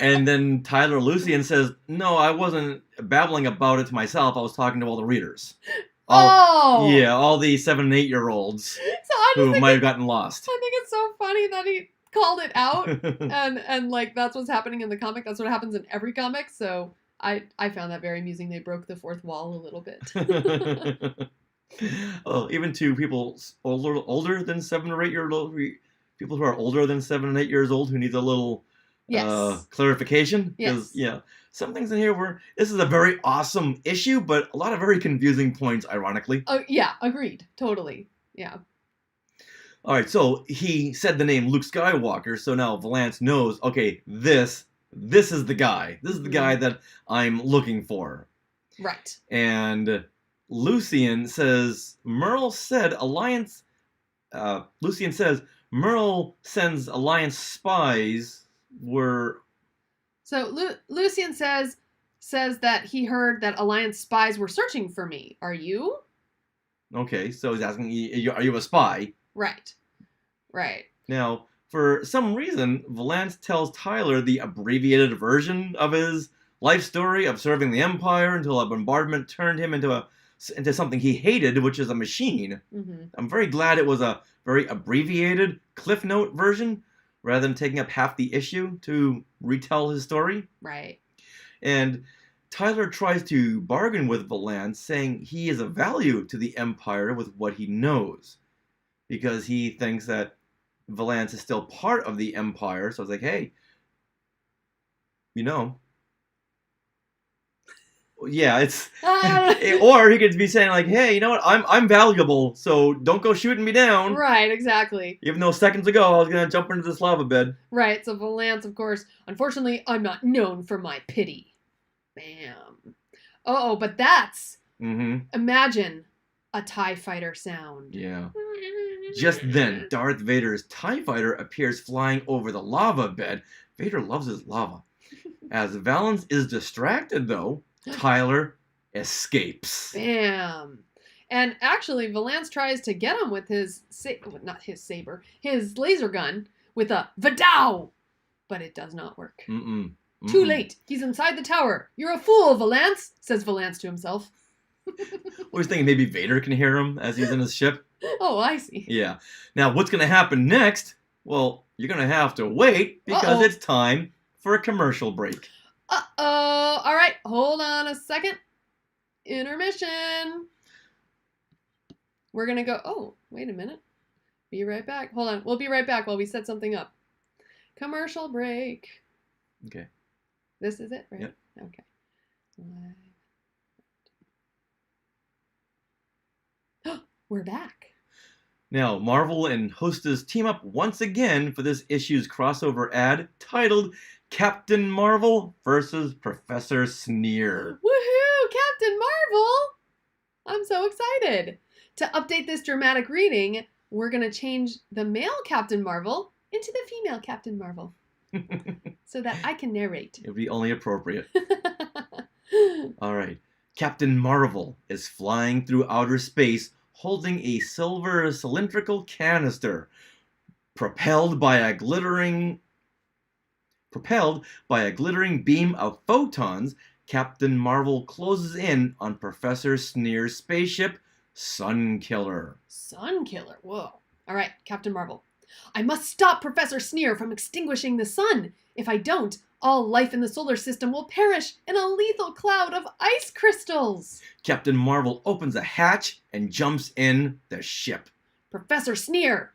And then Tyler Lucian says, no, I wasn't babbling about it to myself. I was talking to all the readers. Yeah, all the 7 and 8-year-olds who might have gotten lost. I think it's so funny that he called it out, and like that's what's happening in the comic. That's what happens in every comic. So I found that very amusing. They broke the fourth wall a little bit. Well, even to people older than 7 or 8 years old, people who are older than 7 and 8 years old who need a little clarification. Because some things in here were, this is a very awesome issue, but a lot of very confusing points, ironically. Oh yeah, agreed, totally, yeah. All right, so he said the name Luke Skywalker, so now Valance knows, okay, this is the guy. This is the guy that I'm looking for. Right. And Lucian says, Merle said Alliance... Lucian says, Merle sends Alliance spies were... So Lucian says that he heard that Alliance spies were searching for me. Are you? Okay, so he's asking, are you a spy? Right. Right. Now, for some reason, Valance tells Tyler the abbreviated version of his life story of serving the Empire until a bombardment turned him into something he hated, which is a machine. Mm-hmm. I'm very glad it was a very abbreviated Cliff Note version, rather than taking up half the issue to retell his story. Right. And Tyler tries to bargain with Valance, saying he is of value to the Empire with what he knows, because he thinks that Valance is still part of the Empire. So it's like, hey, yeah, it's... or he could be saying like, hey, you know what, I'm valuable, so don't go shooting me down. Right, exactly. Even though seconds ago I was gonna jump into this lava bed. Right, so Valance, of course, unfortunately, I'm not known for my pity. Bam. Oh, but that's... Imagine a TIE fighter sound. Yeah. Just then, Darth Vader's TIE fighter appears flying over the lava bed. Vader loves his lava. As Valance is distracted, though, Tyler escapes. Bam. And actually, Valance tries to get him with his, not his saber, his laser gun with a Vadow! But it does not work. Too late. He's inside the tower. You're a fool, Valance, says Valance to himself. I was thinking maybe Vader can hear him as he's in his ship. Oh, I see. Yeah. Now, what's going to happen next? Well, you're going to have to wait, because it's time for a commercial break. Uh-oh. All right, hold on a second. Intermission. We're going to go... Oh, wait a minute. Be right back. Hold on. We'll be right back while we set something up. Commercial break. Okay. This is it, right? Yep. Okay. We're back. Now, Marvel and Hostess team up once again for this issue's crossover ad titled Captain Marvel versus Professor Sneer. Woohoo! Captain Marvel! I'm so excited. To update this dramatic reading, we're going to change the male Captain Marvel into the female Captain Marvel. So that I can narrate. It would be only appropriate. All right. Captain Marvel is flying through outer space holding a silver cylindrical canister. Propelled by a glittering beam of photons, Captain Marvel closes in on Professor Sneer's spaceship, Sunkiller. Sunkiller? Whoa. All right, Captain Marvel. I must stop Professor Sneer from extinguishing the sun. If I don't, all life in the solar system will perish in a lethal cloud of ice crystals. Captain Marvel opens a hatch and jumps in the ship. Professor Sneer!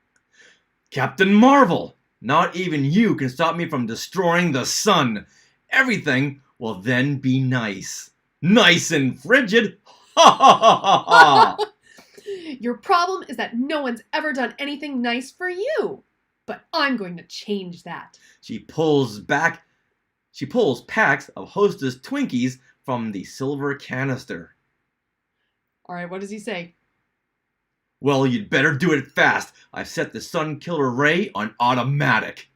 Captain Marvel! Not even you can stop me from destroying the sun. Everything will then be nice. Nice and frigid. Ha ha ha ha ha! Your problem is that no one's ever done anything nice for you. But I'm going to change that. She pulls back She pulls packs of Hostess Twinkies from the silver canister. All right, what does he say? Well, you'd better do it fast. I've set the Sun Killer Ray on automatic.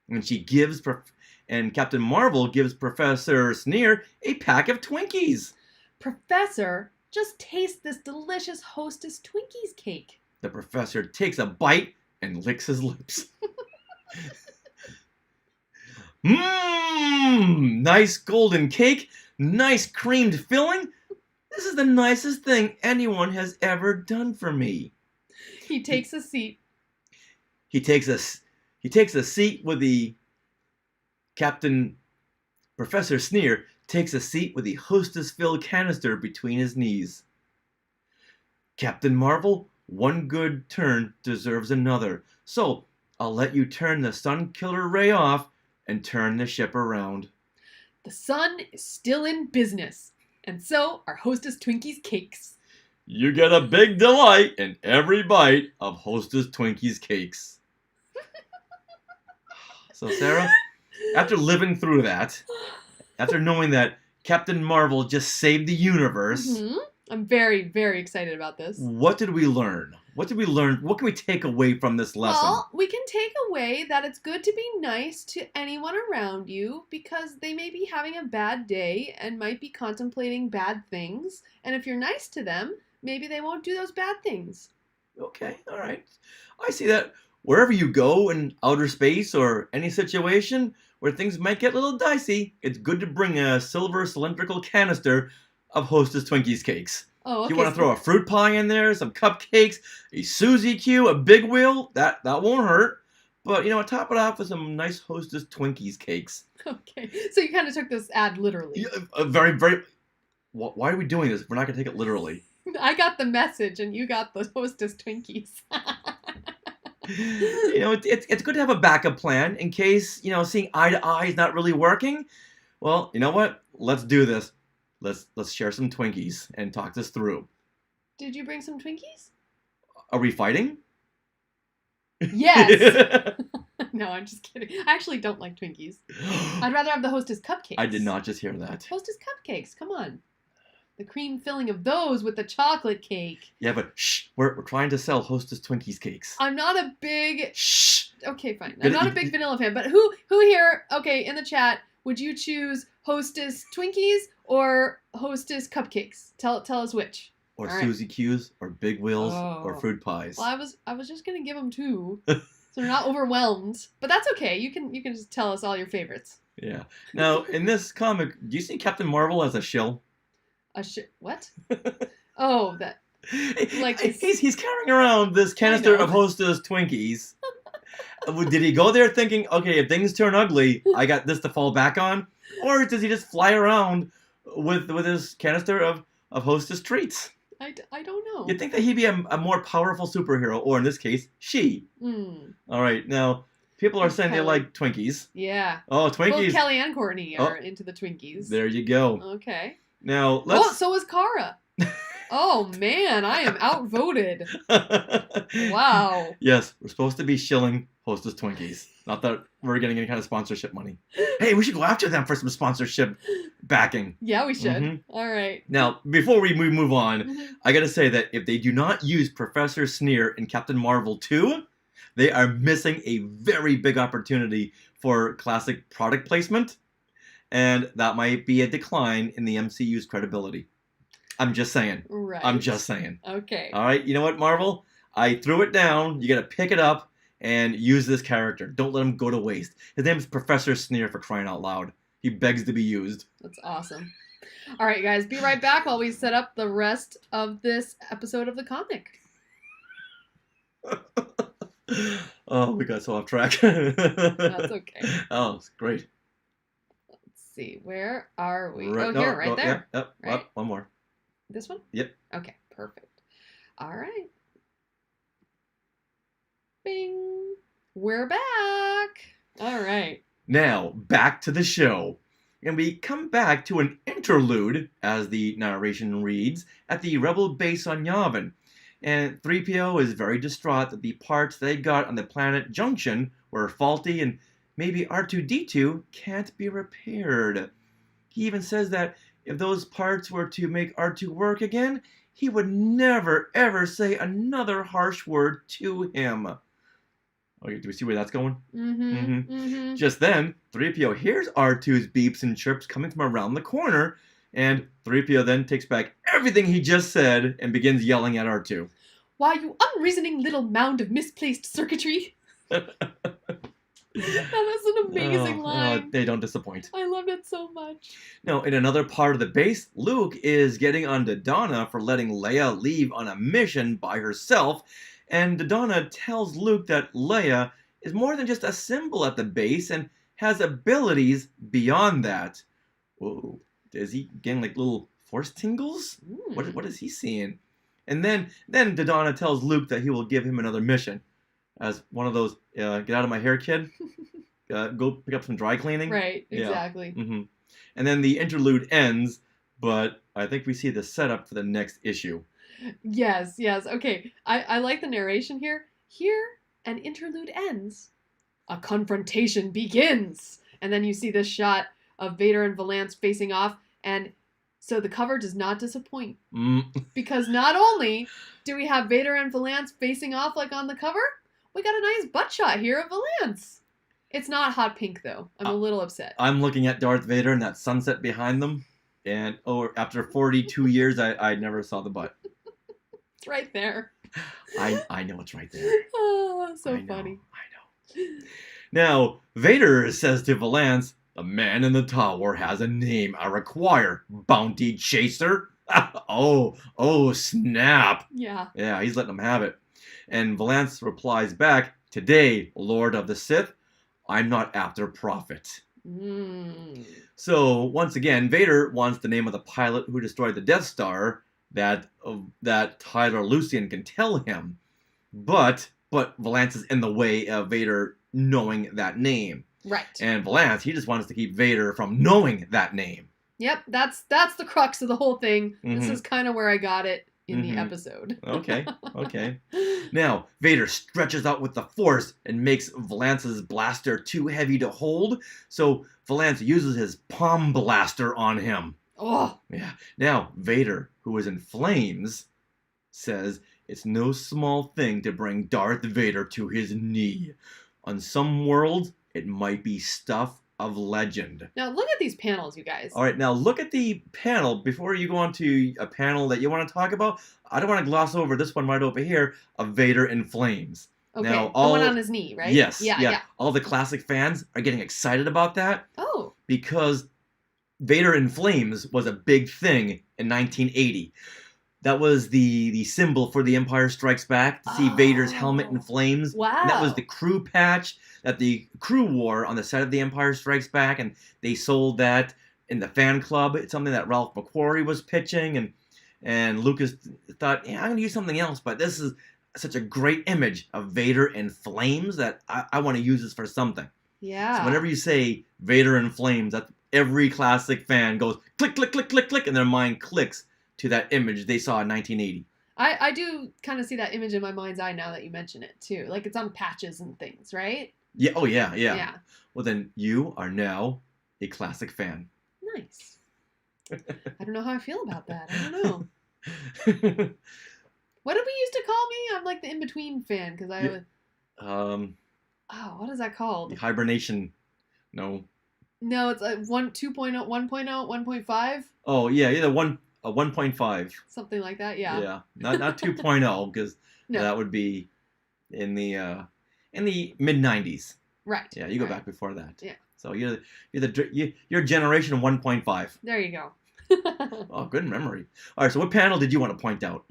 And Captain Marvel gives Professor Sneer a pack of Twinkies. Professor, just taste this delicious Hostess Twinkies cake. The professor takes a bite and licks his lips. Mmm, nice golden cake, nice creamed filling. This is the nicest thing anyone has ever done for me. He takes a seat. He takes a seat with the Professor Sneer takes a seat with the hostess-filled canister between his knees. Captain Marvel, one good turn deserves another. So, I'll let you turn the Sun Killer Ray off and turn the ship around. The sun is still in business, and so are Hostess Twinkies cakes. You get a big delight in every bite of Hostess Twinkies cakes. So, Sarah, after living through that, after knowing that Captain Marvel just saved the universe, I'm very, very excited about this. what did we learn? What did we learn? What can we take away from this lesson? Well, we can take away that it's good to be nice to anyone around you because they may be having a bad day and might be contemplating bad things. And if you're nice to them, maybe they won't do those bad things. Okay, all right. I see that wherever you go in outer space or any situation where things might get a little dicey, it's good to bring a silver cylindrical canister of Hostess Twinkies cakes. Oh, okay. You want to throw a fruit pie in there, some cupcakes, a Suzy Q, a big wheel, that won't hurt. But, top it off with some nice Hostess Twinkies cakes. Okay, so you kind of took this ad literally. Yeah, very, very... Why are we doing this? We're not going to take it literally. I got the message and you got the Hostess Twinkies. It's good to have a backup plan in case, seeing eye to eye is not really working. Well, you know what? Let's do this. Let's share some Twinkies and talk this through. Did you bring some Twinkies? Are we fighting? Yes. No, I'm just kidding. I actually don't like Twinkies. I'd rather have the Hostess cupcakes. I did not just hear that. Hostess cupcakes, come on. The cream filling of those with the chocolate cake. Yeah, but shh, we're trying to sell Hostess Twinkies cakes. I'm not a big... Shh. Okay, fine. I'm not a big vanilla fan, but who here, okay, in the chat, would you choose Hostess Twinkies or Hostess cupcakes? Tell us which. Or Suzy Q's, or Big Wheels, or fruit pies. Well, I was just gonna give them two, so they're not overwhelmed. But that's okay. You can just tell us all your favorites. Yeah. Now, in this comic, do you see Captain Marvel as a shill? What? Oh, that. Like he's carrying around this canister of Hostess Twinkies. Did he go there thinking, okay, if things turn ugly, I got this to fall back on? Or does he just fly around with his canister of Hostess treats? I don't know. You'd think that he'd be a more powerful superhero, or in this case, she. All right, now, people are saying they like Twinkies. Yeah. Oh, Twinkies. Both Kelly and Courtney are into the Twinkies. There you go. Okay. Now, let's... Oh, so is Kara. Oh, man, I am outvoted. Wow. Yes, we're supposed to be shilling Hostess Twinkies. Not that we're getting any kind of sponsorship money. Hey, we should go after them for some sponsorship backing. Yeah, we should. All right. Now, before we move on, I gotta say that if they do not use Professor Sneer in Captain Marvel 2, they are missing a very big opportunity for classic product placement, and that might be a decline in the MCU's credibility. I'm just saying. Right. I'm just saying. Okay. All right, you know what, Marvel? I threw it down. You gotta pick it up and use this character. Don't let him go to waste. His name is Professor Sneer, for crying out loud. He begs to be used. That's awesome. All right, guys, be right back while we set up the rest of this episode of the comic. Oh, we got so off track. That's okay. Oh, it's great. Let's see. Where are we? Right, here, right there. Yep, right? Up, one more. This one? Yep. Okay, perfect. All right. Bing. We're back. All right. Now, back to the show. And we come back to an interlude, as the narration reads, at the Rebel base on Yavin. And 3PO is very distraught that the parts they got on the planet Junction were faulty and maybe R2-D2 can't be repaired. He even says that if those parts were to make R2 work again, he would never ever say another harsh word to him. Okay, do we see where that's going? Mm-hmm. Mm-hmm. Just then, 3PO hears R2's beeps and chirps coming from around the corner, and 3PO then takes back everything he just said and begins yelling at R2. Why, you unreasoning little mound of misplaced circuitry. That was an amazing line. They don't disappoint. I loved it so much. Now, in another part of the base, Luke is getting on Donna for letting Leia leave on a mission by herself, and Donna tells Luke that Leia is more than just a symbol at the base and has abilities beyond that. Whoa, is he getting like little force tingles? What is he seeing? And then Donna tells Luke that he will give him another mission. As one of those, get out of my hair, kid. Go pick up some dry cleaning. Right, exactly. Yeah. Mm-hmm. And then the interlude ends, but I think we see the setup for the next issue. Yes. Okay, I like the narration here. Here, an interlude ends. A confrontation begins. And then you see this shot of Vader and Valance facing off, and so the cover does not disappoint. Because not only do we have Vader and Valance facing off like on the cover, we got a nice butt shot here of Valance. It's not hot pink, though. I'm a little upset. I'm looking at Darth Vader and that sunset behind them, and after 42 years, I never saw the butt. It's right there. I know it's right there. Oh, so funny. I know. Now, Vader says to Valance, "The man in the tower has a name I require, bounty chaser." Oh, snap. Yeah. Yeah, he's letting him have it. And Valance replies back, "Today, Lord of the Sith, I'm not after profit." So, once again, Vader wants the name of the pilot who destroyed the Death Star that Tyler Lucian can tell him. But Valance is in the way of Vader knowing that name. Right. And Valance, he just wants to keep Vader from knowing that name. Yep, that's the crux of the whole thing. This is kind of where I got it in the episode. Okay. Now, Vader stretches out with the Force and makes Valance's blaster too heavy to hold, so Valance uses his palm blaster on him. Oh. Yeah. Now, Vader, who is in flames, says it's no small thing to bring Darth Vader to his knee. On some worlds, it might be stuff of legend. Now look at these panels, you guys. All right, now look at the panel. Before you go on to a panel that you want to talk about, I don't want to gloss over this one right over here of Vader in flames. Okay, now, the one on his knee, right? Yes, yeah. All the classic fans are getting excited about that. Oh. Because Vader in flames was a big thing in 1980. That was the symbol for The Empire Strikes Back, to see Vader's helmet in flames. Wow. And that was the crew patch that the crew wore on the set of The Empire Strikes Back, and they sold that in the fan club. It's something that Ralph McQuarrie was pitching, and Lucas thought, yeah, I'm going to use something else, but this is such a great image of Vader in flames that I want to use this for something. Yeah. So whenever you say Vader in flames, that every classic fan goes click, click, click, click, click, and their mind clicks to that image they saw in 1980. I do kind of see that image in my mind's eye now that you mention it, too. Like, it's on patches and things, right? Yeah. Oh, yeah. Well, then you are now a classic fan. Nice. I don't know how I feel about that. I don't know. What did we used to call me? I'm like the in-between fan, because I would... what is that called? The hibernation. No. No, it's like 2.0, 1.0, 1.5. Oh, yeah, either 1.5. Something like that, yeah. Yeah, not 2.0, because No. that would be in the mid-90s. Right. Yeah, you go back before that. Yeah. So you're generation 1.5. There you go. Oh, good memory. All right, so what panel did you want to point out?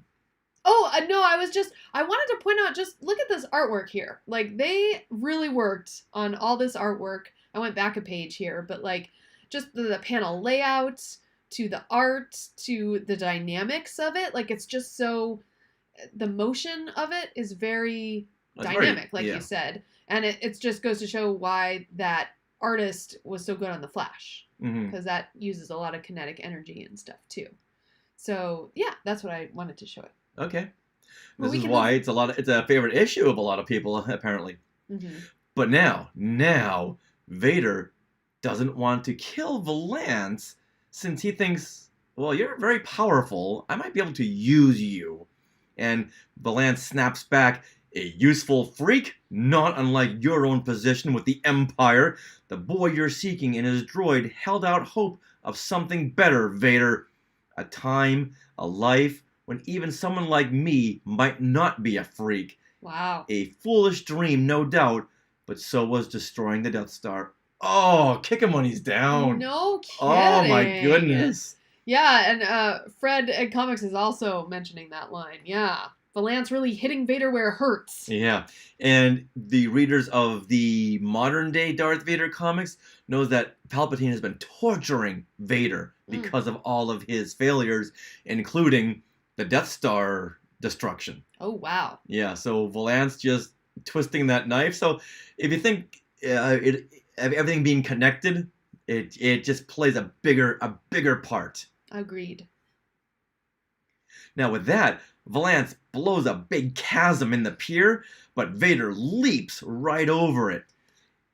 Oh, no, I wanted to point out, just look at this artwork here. Like, they really worked on all this artwork. I went back a page here, but, like, just the panel layout, to the art, to the dynamics of it. Like, it's just so, the motion of it is very dynamic, like you said. And it just goes to show why that artist was so good on The Flash. Because that uses a lot of kinetic energy and stuff, too. So, yeah, that's what I wanted to show it. Okay. This is why it's a favorite issue of a lot of people, apparently. But now, Vader doesn't want to kill Valance since he thinks, well, you're very powerful. I might be able to use you. And Valance snaps back, a useful freak, not unlike your own position with the Empire. The boy you're seeking in his droid held out hope of something better, Vader. A time, a life, when even someone like me might not be a freak. Wow. A foolish dream, no doubt, but so was destroying the Death Star. Oh, kick him when he's down. No kidding. Oh my goodness. Yeah, and Fred at Comics is also mentioning that line. Yeah. Valance really hitting Vader where it hurts. Yeah, and the readers of the modern day Darth Vader comics knows that Palpatine has been torturing Vader because of all of his failures, including the Death Star destruction. Oh, wow. Yeah, so Valance just twisting that knife. So if you think everything being connected, it just plays a bigger part. Agreed. Now with that, Valance blows a big chasm in the pier, but Vader leaps right over it.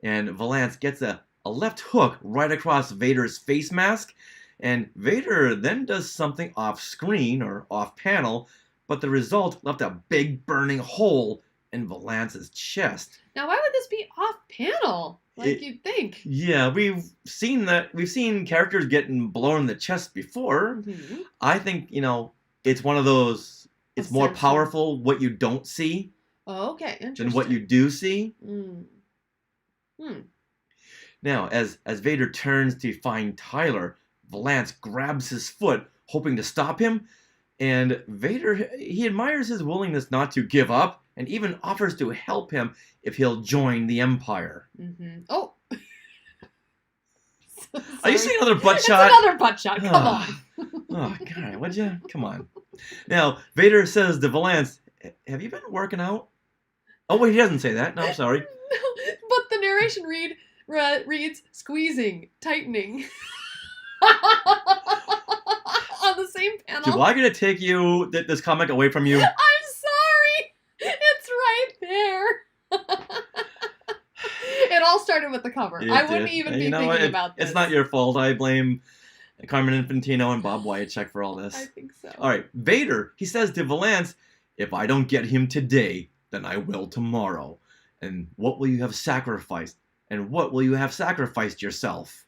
And Valance gets a left hook right across Vader's face mask, and Vader then does something off screen or off panel, but the result left a big burning hole in Valance's chest. Now, why would this be off panel? You'd think. Yeah, we've seen that. We've seen characters getting blown in the chest before. Mm-hmm. I think, it's one of those. It's more powerful what you don't see than what you do see. Now, as Vader turns to find Tyler, Valance grabs his foot, hoping to stop him. And Vader, he admires his willingness not to give up and even offers to help him if he'll join the Empire. Mm-hmm. Oh! Are you seeing another butt shot? It's another butt shot. Come on. Oh, God. Would you? Come on. Now, Vader says to Valance, have you been working out? Oh, wait, he doesn't say that. No, I'm sorry. But the narration reads, squeezing, tightening. On the same panel. Do I get to take this comic away from you? I'm sorry. It's right there. It all started with the cover. I wouldn't even be thinking about this. It's not your fault. I blame Carmen Infantino and Bob Wyatchek for all this. I think so. All right, Vader, he says to Valance, if I don't get him today, then I will tomorrow. And what will you have sacrificed? And what will you have sacrificed yourself?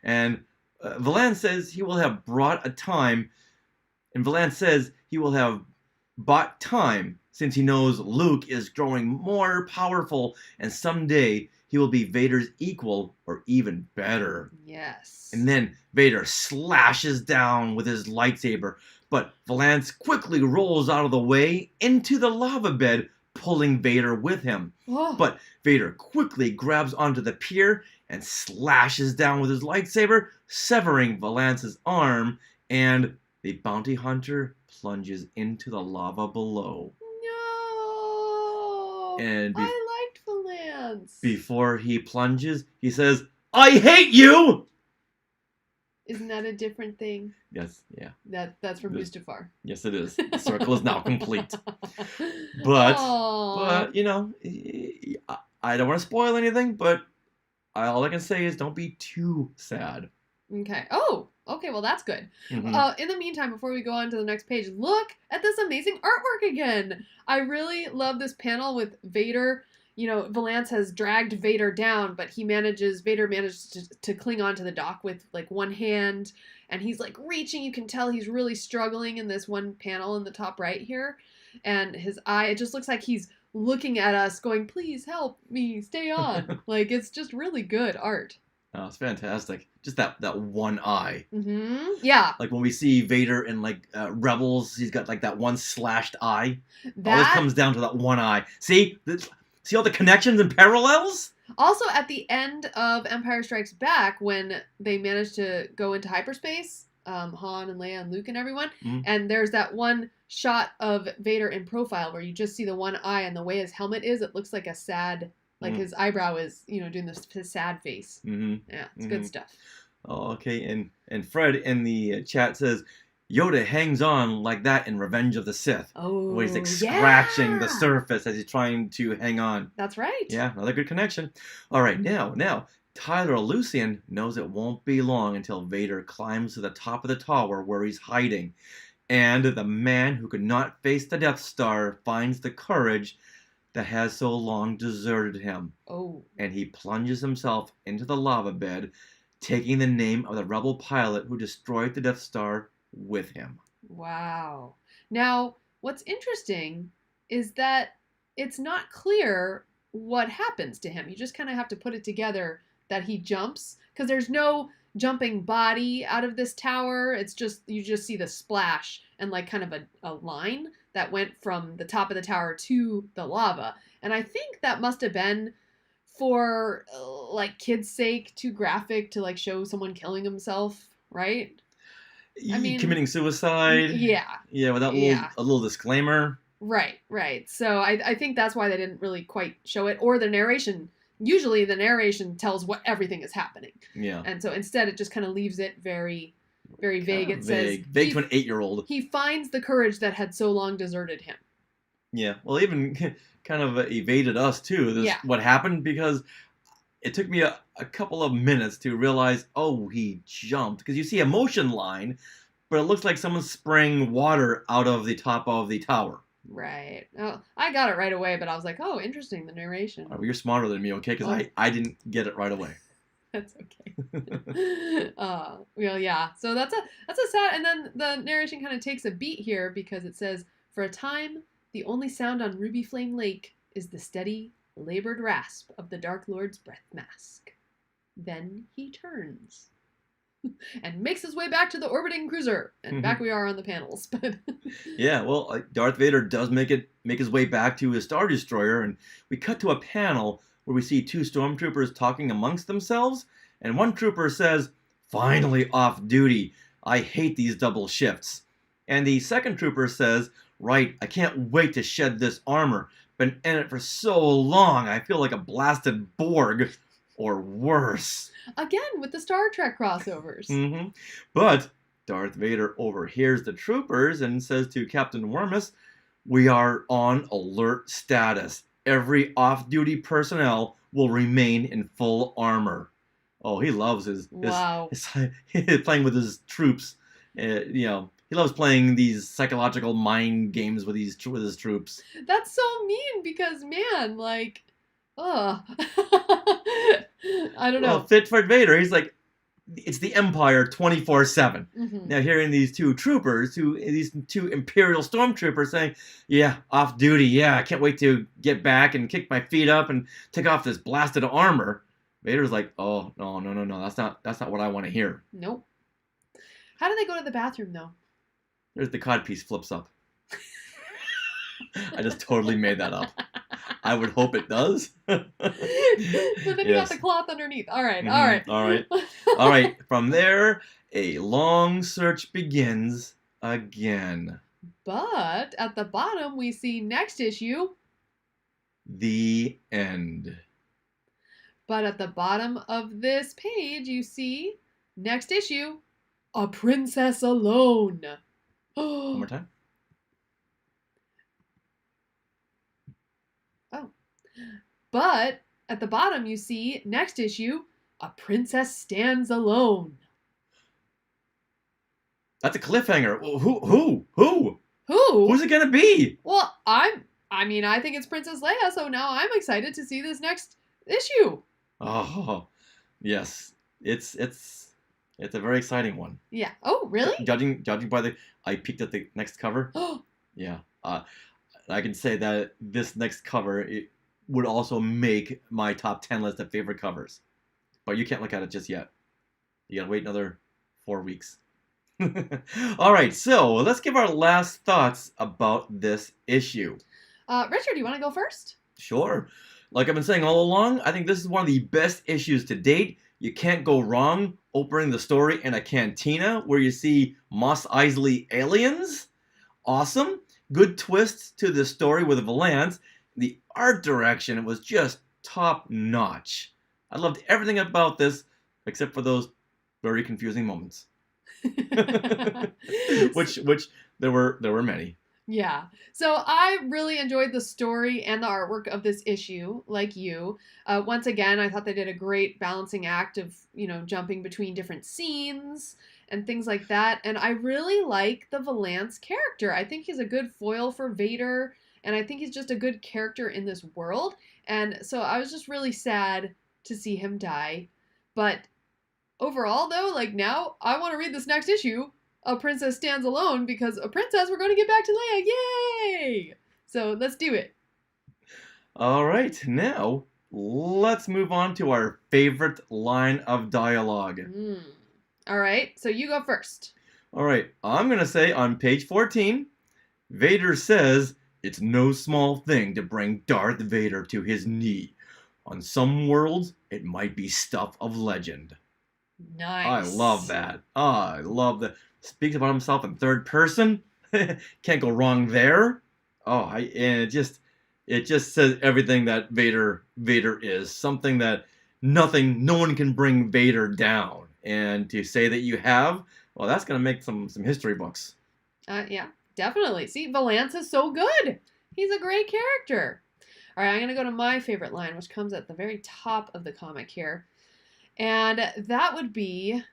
And Valance says he will have brought a time, and Valance says he will have bought time since he knows Luke is growing more powerful and someday he will be Vader's equal or even better. Yes. And then Vader slashes down with his lightsaber, but Valance quickly rolls out of the way into the lava bed, pulling Vader with him. Oh. But Vader quickly grabs onto the pier and slashes down with his lightsaber, severing Valance's arm, and the bounty hunter plunges into the lava below. No! And I liked Valance. Before he plunges, he says, I hate you! Isn't that a different thing? Yes, yeah. That's from Mustafar. Yes, it is. The circle is now complete. But, Aww. I don't want to spoil anything, but all I can say is don't be too sad. Okay. Oh, okay. Well, that's good. Mm-hmm. In the meantime, before we go on to the next page, look at this amazing artwork again. I really love this panel with Vader. Valance has dragged Vader down, but Vader managed to cling onto the dock with like one hand, and he's like reaching. You can tell he's really struggling in this one panel in the top right here. And his eye, it just looks like he's looking at us going, please help me stay on. Like, it's just really good art. Oh, it's fantastic. Just that one eye. Mm-hmm. Yeah. Like when we see Vader in Rebels, he's got like that one slashed eye. All this comes down to that one eye. See all the connections and parallels? Also, at the end of Empire Strikes Back, when they managed to go into hyperspace, Han and Leia and Luke and everyone, and there's that one shot of Vader in profile where you just see the one eye, and the way his helmet is, it looks like a sad, like his eyebrow is, doing this sad face. Mm-hmm. Yeah, it's good stuff. Oh, okay. And Fred in the chat says, Yoda hangs on like that in Revenge of the Sith, where he's Oh, like scratching the yeah. surface as he's trying to hang on. That's right. Yeah, another good connection. All right, now, Tyler Lucian knows it won't be long until Vader climbs to the top of the tower where he's hiding. And the man who could not face the Death Star finds the courage that has so long deserted him. Oh, And he plunges himself into the lava bed, taking the name of the rebel pilot who destroyed the Death Star with him. wow. Now, what's interesting is that it's not clear what happens to him. You just kind of have to put it together that he jumps because there's no jumping body out of this tower. It's just you just see the splash and like kind of a line that went from the top of the tower to the lava. And I think that must have been for like kids' sake, too graphic to like show someone killing himself, right? I mean, Committing suicide. yeah, Yeah, with that yeah. little disclaimer. Right, right. So I think that's why they didn't really quite show it. Or the narration. Usually the narration tells what everything is happening. Yeah. And so instead it just kind of leaves it very, very vague. It says vague to an 8-year-old. he finds the courage that had so long deserted him. Yeah. Well, even kind of evaded us too. This Yeah. what happened because it took me a couple of minutes to realize, oh, he jumped because you see a motion line, but it looks like someone's spraying water out of the top of the tower. Right. Oh, I got it right away, but I was like, oh, interesting, the narration. Well, you're smarter than me, okay? Because I didn't get it right away. That's okay. Well, yeah. So that's a sad. And then the narration kind of takes a beat here because it says, "For a time, the only sound on Ruby Flame Lake is the steady, labored rasp of the Dark Lord's breath mask. Then he turns." And makes his way back to the orbiting cruiser, and back we are on the panels. But yeah, well, Darth Vader does make his way back to his Star Destroyer, and we cut to a panel where we see two stormtroopers talking amongst themselves, and one trooper says, "Finally off duty. I hate these double shifts." And the second trooper says, "Right, I can't wait to shed this armor. Been in it for so long, I feel like a blasted Borg, or worse." again, with the Star Trek crossovers. Mm-hmm. But Darth Vader overhears the troopers and says to Captain Wormus, "We are on alert status. Every off-duty personnel will remain in full armor." Oh, he loves Wow. his playing with his troops. He loves playing these psychological mind games with his troops. That's so mean because, man, like, ugh. I don't know. Well, fit for Vader, he's like, it's the Empire 24/7. Mm-hmm. Now hearing these two Imperial stormtroopers saying, "Yeah, off duty. Yeah, I can't wait to get back and kick my feet up and take off this blasted armor." Vader's like, "Oh no. That's not what I want to hear." Nope. How do they go to the bathroom though? There's the codpiece flips up. I just totally made that up. I would hope it does. But then you got the cloth underneath. All right, all right. All right. All right. From there, a long search begins again. But at the bottom, we see next issue. The end. But at the bottom of this page, you see next issue, A Princess Alone. One more time. Oh. But at the bottom, you see next issue, A Princess Stands Alone. That's a cliffhanger. Who? Who? Who's it gonna be? Well, I think it's Princess Leia, so now I'm excited to see this next issue. Oh, yes. It's a very exciting one. Yeah. Oh, really? Judging by I peeked at the next cover. Yeah. I can say that this next cover it would also make my top 10 list of favorite covers. But you can't look at it just yet. You gotta wait another 4 weeks. All right, so let's give our last thoughts about this issue. Richard, do you want to go first? Sure. Like I've been saying all along, I think this is one of the best issues to date. You can't go wrong opening the story in a cantina where you see Mos Eisley aliens. Awesome. Good twist to the story with Valance. The art direction was just top notch. I loved everything about this except for those very confusing moments. which there were many. Yeah. So I really enjoyed the story and the artwork of this issue, like you. Once again, I thought they did a great balancing act of, jumping between different scenes and things like that. And I really like the Valance character. I think he's a good foil for Vader, and I think he's just a good character in this world. And so I was just really sad to see him die. But overall, though, like now I want to read this next issue. A Princess Stands Alone, because a princess, we're going to get back to Leia. Yay! So let's do it. All right, now let's move on to our favorite line of dialogue. All right, so you go first. All right, I'm going to say on page 14, Vader says, "It's no small thing to bring Darth Vader to his knee. On some worlds, it might be stuff of legend." Nice. I love that. I love that. Speaks about himself in third person. Can't go wrong there. And it just says everything that Vader is. Something that no one can bring Vader down. And to say that you have, well, that's gonna make some history books. Yeah, definitely. See, Valance is so good. He's a great character. All right, I'm gonna go to my favorite line, which comes at the very top of the comic here. And that would be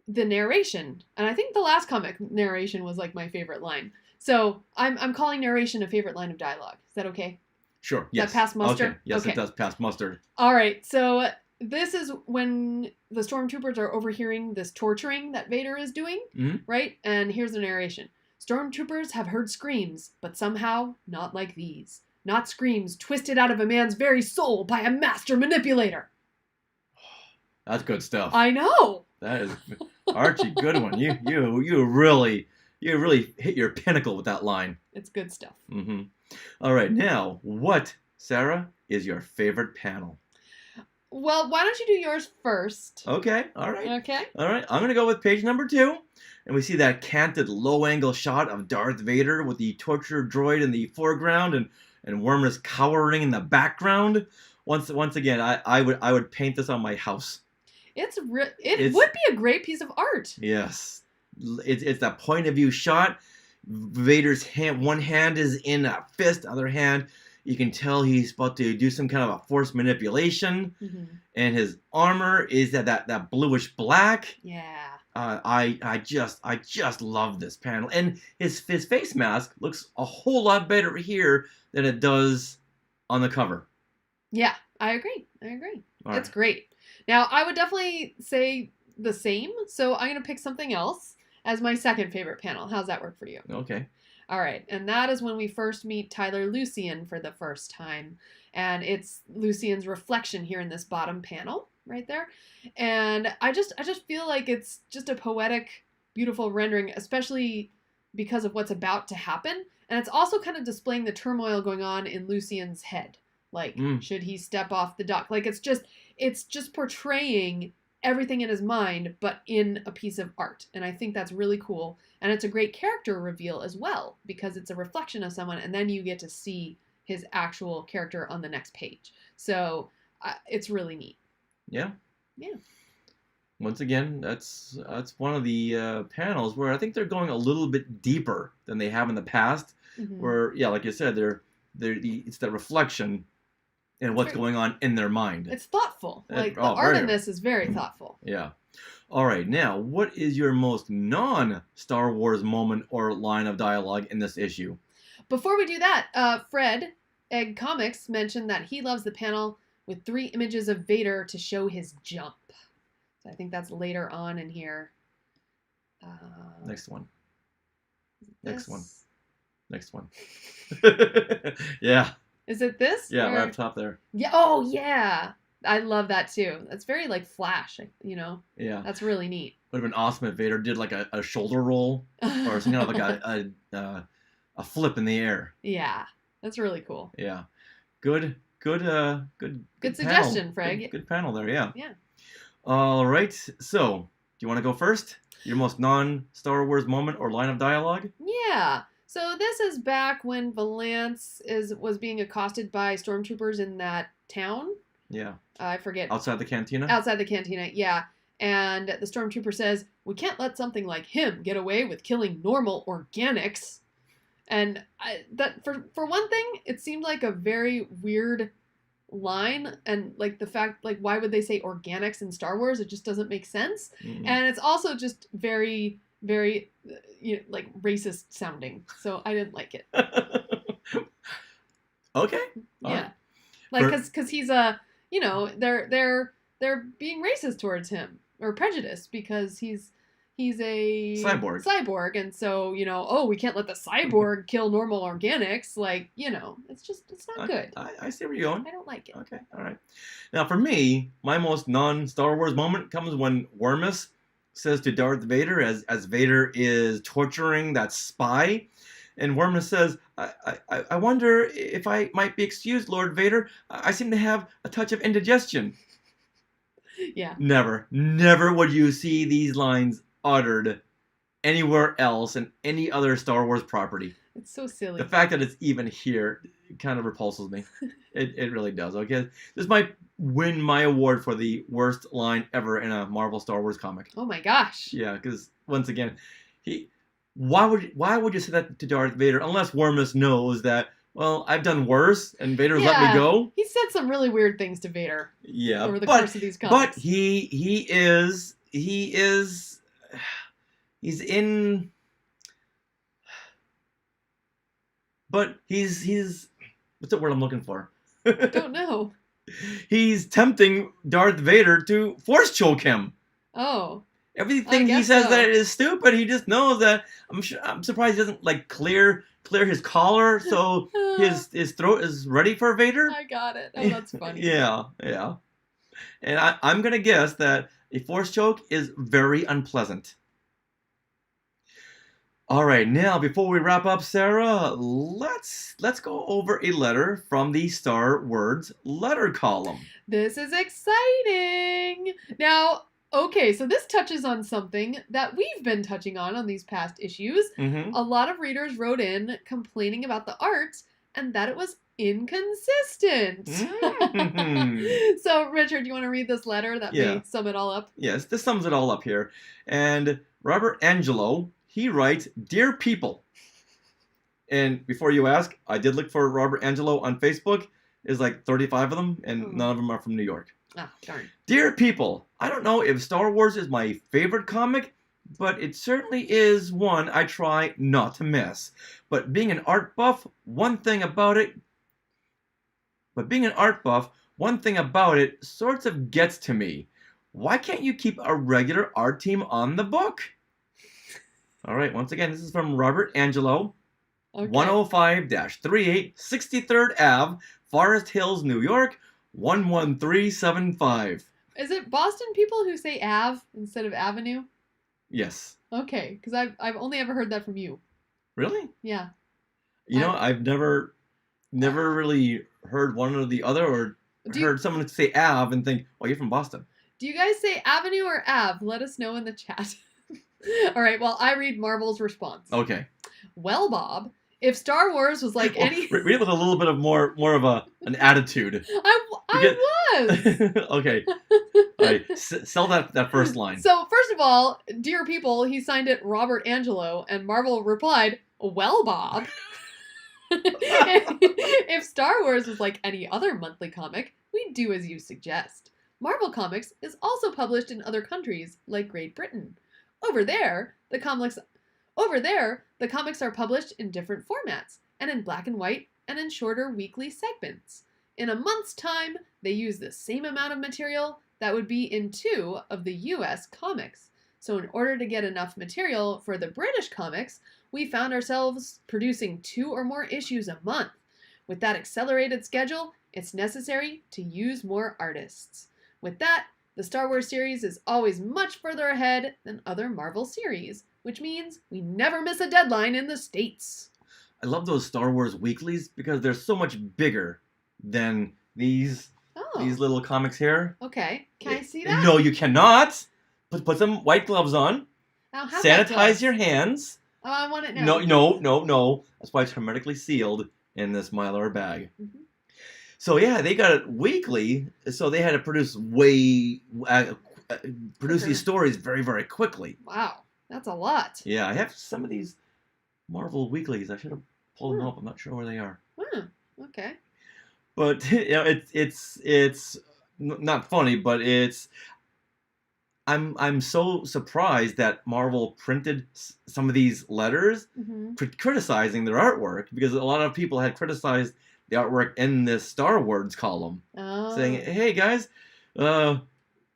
the narration. And I think the last comic narration was like my favorite line. So I'm calling narration a favorite line of dialogue. Is that okay? Sure. Yes. That pass muster? Okay. Yes, okay. It does pass muster. All right. So this is when the stormtroopers are overhearing this torturing that Vader is doing, right? And here's the narration. Stormtroopers have heard screams, but somehow not like these. Not screams twisted out of a man's very soul by a master manipulator. That's good stuff. I know. That is Archie, good one. You really hit your pinnacle with that line. It's good stuff. All right, now what, Sarah, is your favorite panel? Well, why don't you do yours first? Okay. All right. Okay. All right. I'm gonna go with page number 2, and we see that canted low-angle shot of Darth Vader with the torture droid in the foreground and Wormers cowering in the background. Once again, I would paint this on my house. It would be a great piece of art. Yes. It's that point of view shot. Vader's one hand is in a fist, other hand, you can tell he's about to do some kind of a force manipulation. And his armor is that bluish black. Yeah. I just love this panel. And his face mask looks a whole lot better here than it does on the cover. Yeah, I agree. All It's great. Now, I would definitely say the same, so I'm going to pick something else as my second favorite panel. How's that work for you? Okay. All right, and that is when we first meet Tyler Lucian for the first time, and it's Lucian's reflection here in this bottom panel right there, and I just feel like it's just a poetic, beautiful rendering, especially because of what's about to happen, and it's also kind of displaying the turmoil going on in Lucian's head. Like, should he step off the dock? Like, it's just portraying everything in his mind, but in a piece of art. And I think that's really cool. And it's a great character reveal as well, because it's a reflection of someone, and then you get to see his actual character on the next page. So it's really neat. Yeah. Yeah. Once again, that's one of the panels where I think they're going a little bit deeper than they have in the past. Where, yeah, like you said, it's that reflection and what's going on in their mind. It's thoughtful. Like, the art in this is very thoughtful. Yeah. All right. Now, what is your most non-Star Wars moment or line of dialogue in this issue? Before we do that, Fred, Egg Comics, mentioned that he loves the panel with 3 images of Vader to show his jump. So I think that's later on in here. Next one. Next one. Yeah. Is it this? Yeah, right up top there. Yeah. Oh, yeah. I love that too. That's very like Flash, Yeah. That's really neat. Would have been awesome if Vader did like a shoulder roll or some kind of like a flip in the air. Yeah, that's really cool. Yeah, good suggestion, Freg. Good panel there. Yeah. Yeah. All right. So, do you want to go first? Your most non-Star Wars moment or line of dialogue? Yeah. So this is back when Valance was being accosted by stormtroopers in that town. Yeah. I forget. Outside the cantina? Outside the cantina, yeah. And the stormtrooper says, "We can't let something like him get away with killing normal organics." And that for one thing, it seemed like a very weird line, and like the fact, like, why would they say organics in Star Wars? It just doesn't make sense. And it's also just very, very, like, racist sounding. So I didn't like it. Okay. Yeah, like, because he's a, they're being racist towards him, or prejudiced, because he's a cyborg, and so, oh, we can't let the cyborg kill normal organics. Like, it's not good. I see where you're going. I don't like it. Okay, all right. Now, for me, my most non-Star Wars moment comes when Wormus says to Darth Vader, as Vader is torturing that spy, and Wormus says, I wonder if I might be excused, Lord Vader. I seem to have a touch of indigestion. Yeah. Never would you see these lines uttered anywhere else in any other Star Wars property. It's so silly. The fact that it's even here kind of repulses me. It really does. Okay, this might win my award for the worst line ever in a Marvel Star Wars comic. Oh my gosh. Yeah, because once again, why would you say that to Darth Vader unless Wormus knows that, well, I've done worse and Vader's let me go? He said some really weird things to Vader. Yeah, over the course of these comics. But he's in. But he's what's the word I'm looking for? I don't know. He's tempting Darth Vader to force choke him. Oh. Everything he says that is stupid. He just knows that. I'm surprised he doesn't, like, clear his collar so his throat is ready for Vader. I got it. Oh, that's funny. Yeah. And I'm gonna guess that a force choke is very unpleasant. All right, now before we wrap up, Sarah, let's go over a letter from the Star Words letter column. This is exciting. Now, okay, so this touches on something that we've been touching on these past issues. Mm-hmm. A lot of readers wrote in complaining about the art and that it was inconsistent. Mm-hmm. So, Richard, you want to read this letter that may sum it all up? Yes, this sums it all up here. And Robert Angelo, he writes, "Dear people," and before you ask, I did look for Robert Angelo on Facebook. There's like 35 of them, and none of them are from New York. Ah, darn. "Dear people, I don't know if Star Wars is my favorite comic, but it certainly is one I try not to miss. But being an art buff, one thing about it sorts of gets to me. Why can't you keep a regular art team on the book?" All right, once again, this is from Robert Angelo, 105-38 63rd Ave, Forest Hills, New York, 11375. Is it Boston people who say Ave instead of Avenue? Yes. Okay, because I've only ever heard that from you. Really? Yeah. I've never really heard one or the other, or heard someone say Ave and think, "Oh, you're from Boston." Do you guys say Avenue or Ave? Let us know in the chat. All right, well, I read Marvel's response. Okay. "Well, Bob, if Star Wars was like any..." Read it with a little bit of more of an attitude. I was! Okay. All right, sell that first line. So, first of all, "Dear people," he signed it Robert Angelo, and Marvel replied, "Well, Bob, if Star Wars was like any other monthly comic, we'd do as you suggest. Marvel Comics is also published in other countries, like Great Britain. Over there, the comics are published in different formats, and in black and white, and in shorter weekly segments. In a month's time, they use the same amount of material that would be in 2 of the US comics. So in order to get enough material for the British comics, we found ourselves producing 2 or more issues a month. With that accelerated schedule, it's necessary to use more artists. With that, the Star Wars series is always much further ahead than other Marvel series, which means we never miss a deadline in the States." I love those Star Wars weeklies because they're so much bigger than these little comics here. Okay, can I see that? No, you cannot. Put some white gloves on. Sanitize your hands. Oh, I want it now. No. That's why it's hermetically sealed in this Mylar bag. Mm-hmm. So yeah, they got it weekly, so they had to produce way produce Quicker. these stories very, very quickly. Wow, that's a lot. Yeah, I have some of these Marvel weeklies. I should have pulled them Hmm. up. I'm not sure where they are. Okay. But it's not funny, but I'm so surprised that Marvel printed some of these letters Mm-hmm. criticizing their artwork, because a lot of people had criticized the artwork in this Star Wars column, saying, Oh. "Hey guys, uh,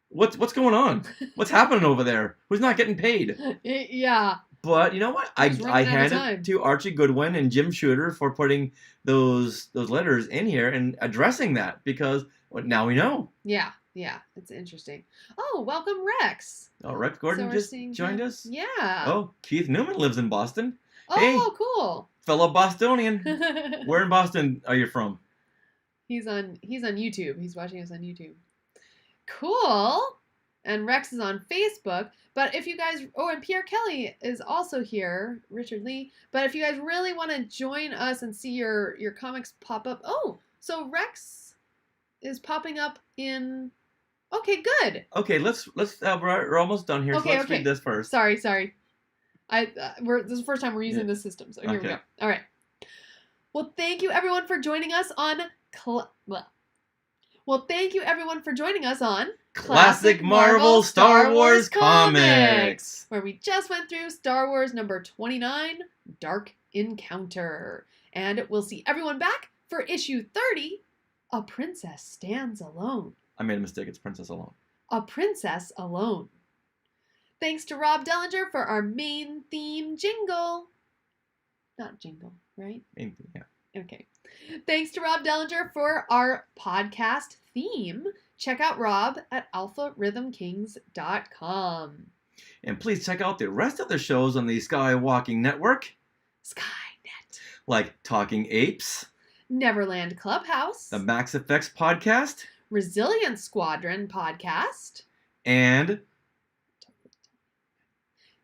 what's going on? What's happening over there? Who's not getting paid?" Yeah. But you know what? Who's I running out of hand it time? to Archie Goodwin and Jim Shooter for putting those letters in here and addressing that, because now we know. Yeah. Yeah. It's interesting. Oh, welcome, Rex. Oh, Rex So Gordon we're just seeing joined him. us. Yeah. Oh, Keith Newman lives in Boston. Hey, Oh, cool. fellow Bostonian. Where in Boston are you from? He's on YouTube. He's watching us on YouTube. Cool. And Rex is on Facebook. But if you guys, oh, and Pierre Kelly is also here, Richard Lee. But if you guys really want to join us and see your comics pop up, oh, so Rex is popping up in. Okay, good. Okay, let's we're almost done here. So Okay, let's read this first. Sorry. This is the first time we're using this system, so here we Okay. go. All right. Well, thank you everyone for joining us on. Well, thank you everyone for joining us on Classic Marvel Star Wars Comics, where we just went through Star Wars number 29, Dark Encounter. And we'll see everyone back for issue 30, A Princess Stands Alone. I made a mistake. It's Princess Alone. A Princess Alone. Thanks to Rob Dellinger for our main theme jingle. Not jingle, right? Yeah. Okay. Thanks to Rob Dellinger for our podcast theme. Check out Rob at alpharhythmkings.com. And please check out the rest of the shows on the Skywalking Network, Skynet. like Talking Apes, Neverland Clubhouse. the Max Effects Podcast, Resilience Squadron Podcast. and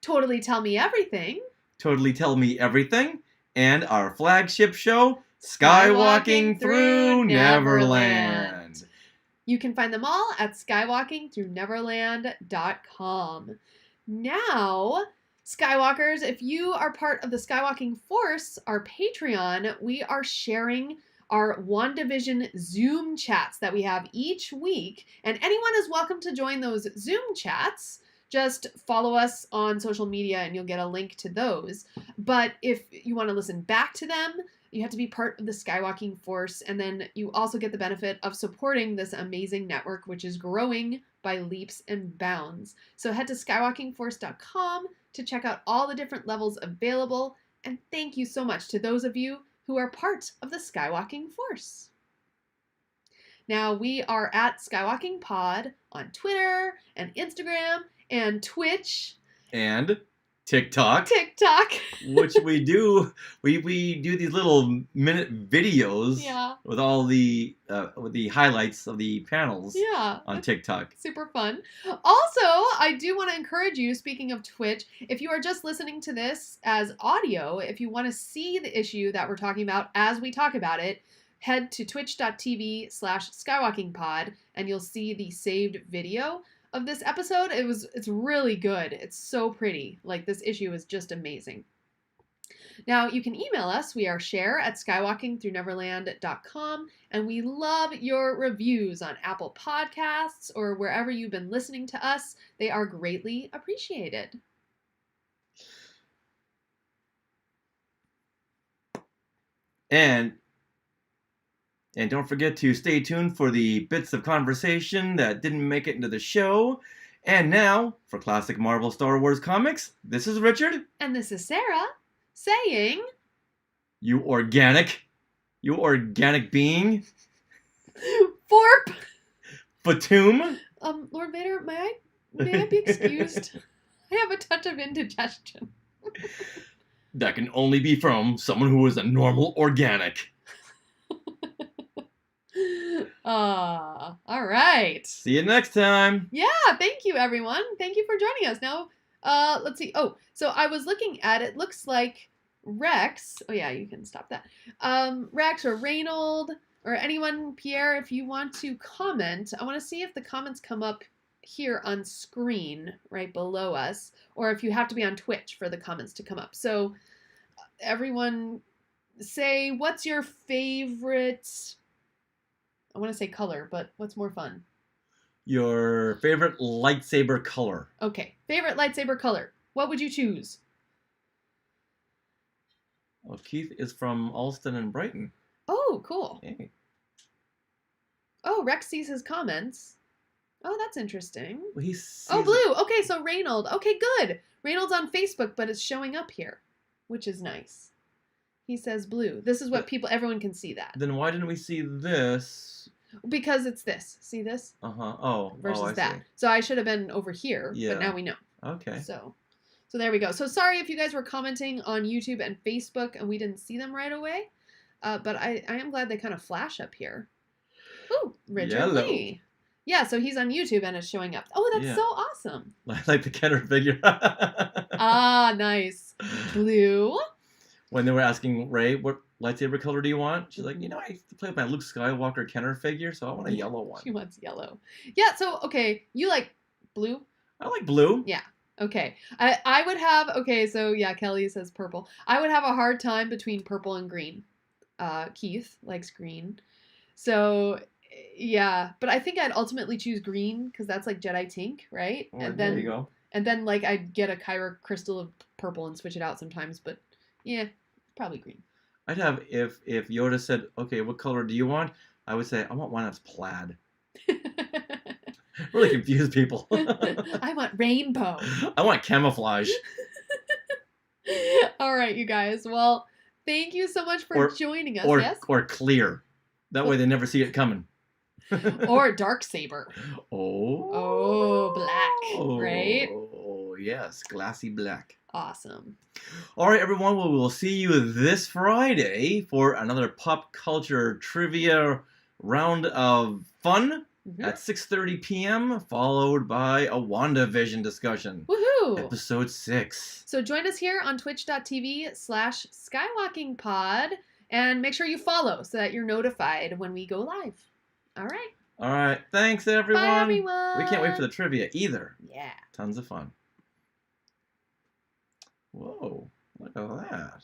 Totally Tell Me Everything. Totally Tell Me Everything, and our flagship show, Skywalking Through Neverland. You can find them all at skywalkingthroughneverland.com. Now, Skywalkers, if you are part of the Skywalking Force, our Patreon, we are sharing our WandaVision Zoom chats that we have each week. And anyone is welcome to join those Zoom chats. Just follow us on social media and you'll get a link to those. But if you want to listen back to them, you have to be part of the Skywalking Force, and then you also get the benefit of supporting this amazing network, which is growing by leaps and bounds. So head to skywalkingforce.com to check out all the different levels available, and thank you so much to those of you who are part of the Skywalking Force. Now, we are at Skywalking Pod on Twitter and Instagram and Twitch. And TikTok. Which we do. We do these little minute videos with all the highlights of the panels on TikTok. Super fun. Also, I do want to encourage you, speaking of Twitch, if you are just listening to this as audio, if you want to see the issue that we're talking about as we talk about it, head to twitch.tv/skywalkingpod and you'll see the saved video of this episode. It's really good. It's so pretty. Like, this issue is just amazing. Now, you can email us. We are share@skywalkingthroughneverland.com, and we love your reviews on Apple Podcasts or wherever you've been listening to us. They are greatly appreciated. And don't forget to stay tuned for the bits of conversation that didn't make it into the show. And now, for Classic Marvel Star Wars Comics, this is Richard. And this is Sarah, saying... You organic being. Forp! Fatum. Lord Vader, may I be excused? I have a touch of indigestion. That can only be from someone who is a normal organic. All right. See you next time. Yeah, thank you, everyone. Thank you for joining us. Now, let's see. Oh, so I was looking at it. Looks like Rex. Oh, yeah, you can stop that. Rex or Reynold or anyone, Pierre, if you want to comment. I want to see if the comments come up here on screen right below us, or if you have to be on Twitch for the comments to come up. So everyone say, what's your favorite, I want to say color, but what's more fun? Your favorite lightsaber color? Okay, favorite lightsaber color. What would you choose? Well, Keith is from Alston and Brighton. Oh, cool. Hey. Oh, Rex sees his comments. Oh, that's interesting. Well, he sees Oh, blue. Okay, so Reynold. Okay, good. Reynold's on Facebook, but it's showing up here, which is nice. He says blue. This is what everyone can see that. Then why didn't we see this? Because it's this. See this? Uh-huh. Oh, versus I that. see. So I should have been over here, Yeah. but now we know. Okay. So there we go. So sorry if you guys were commenting on YouTube and Facebook and we didn't see them right away. But I am glad they kind of flash up here. Ooh, Richard Yellow. Lee. Yeah, so he's on YouTube and it's showing up. Oh, that's so awesome. Like the Kenner figure. Ah, nice. Blue. When they were asking Ray, what lightsaber color do you want? She's like, I used to play with my Luke Skywalker Kenner figure, so I want a yellow one. She wants yellow. Yeah, so, okay, you like blue? I like blue. Yeah. Okay. I would have, okay, so yeah, Kelly says purple. I would have a hard time between purple and green. Keith likes green. So, yeah, but I think I'd ultimately choose green because that's like Jedi Tink, right? Oh, and then, there you go. And then like I'd get a Kyra crystal of purple and switch it out sometimes, but yeah, probably green. I'd have, if Yoda said, okay, what color do you want? I would say, I want one that's plaid. Really confuse people. I want rainbow. I want camouflage. All right, you guys. Well, thank you so much for joining us. Yes? Or clear. That way they never see it coming. Or dark saber. Oh, black, right? Oh, yes, glassy black. Awesome. All right, everyone. Well, we'll see you this Friday for another pop culture trivia round of fun at 6:30 p.m., followed by a WandaVision discussion. Woohoo! Episode 6. So join us here on twitch.tv/skywalkingpod and make sure you follow so that you're notified when we go live. All right. All right. Thanks, everyone. Bye, everyone. We can't wait for the trivia either. Yeah. Tons of fun. Whoa. Look at that.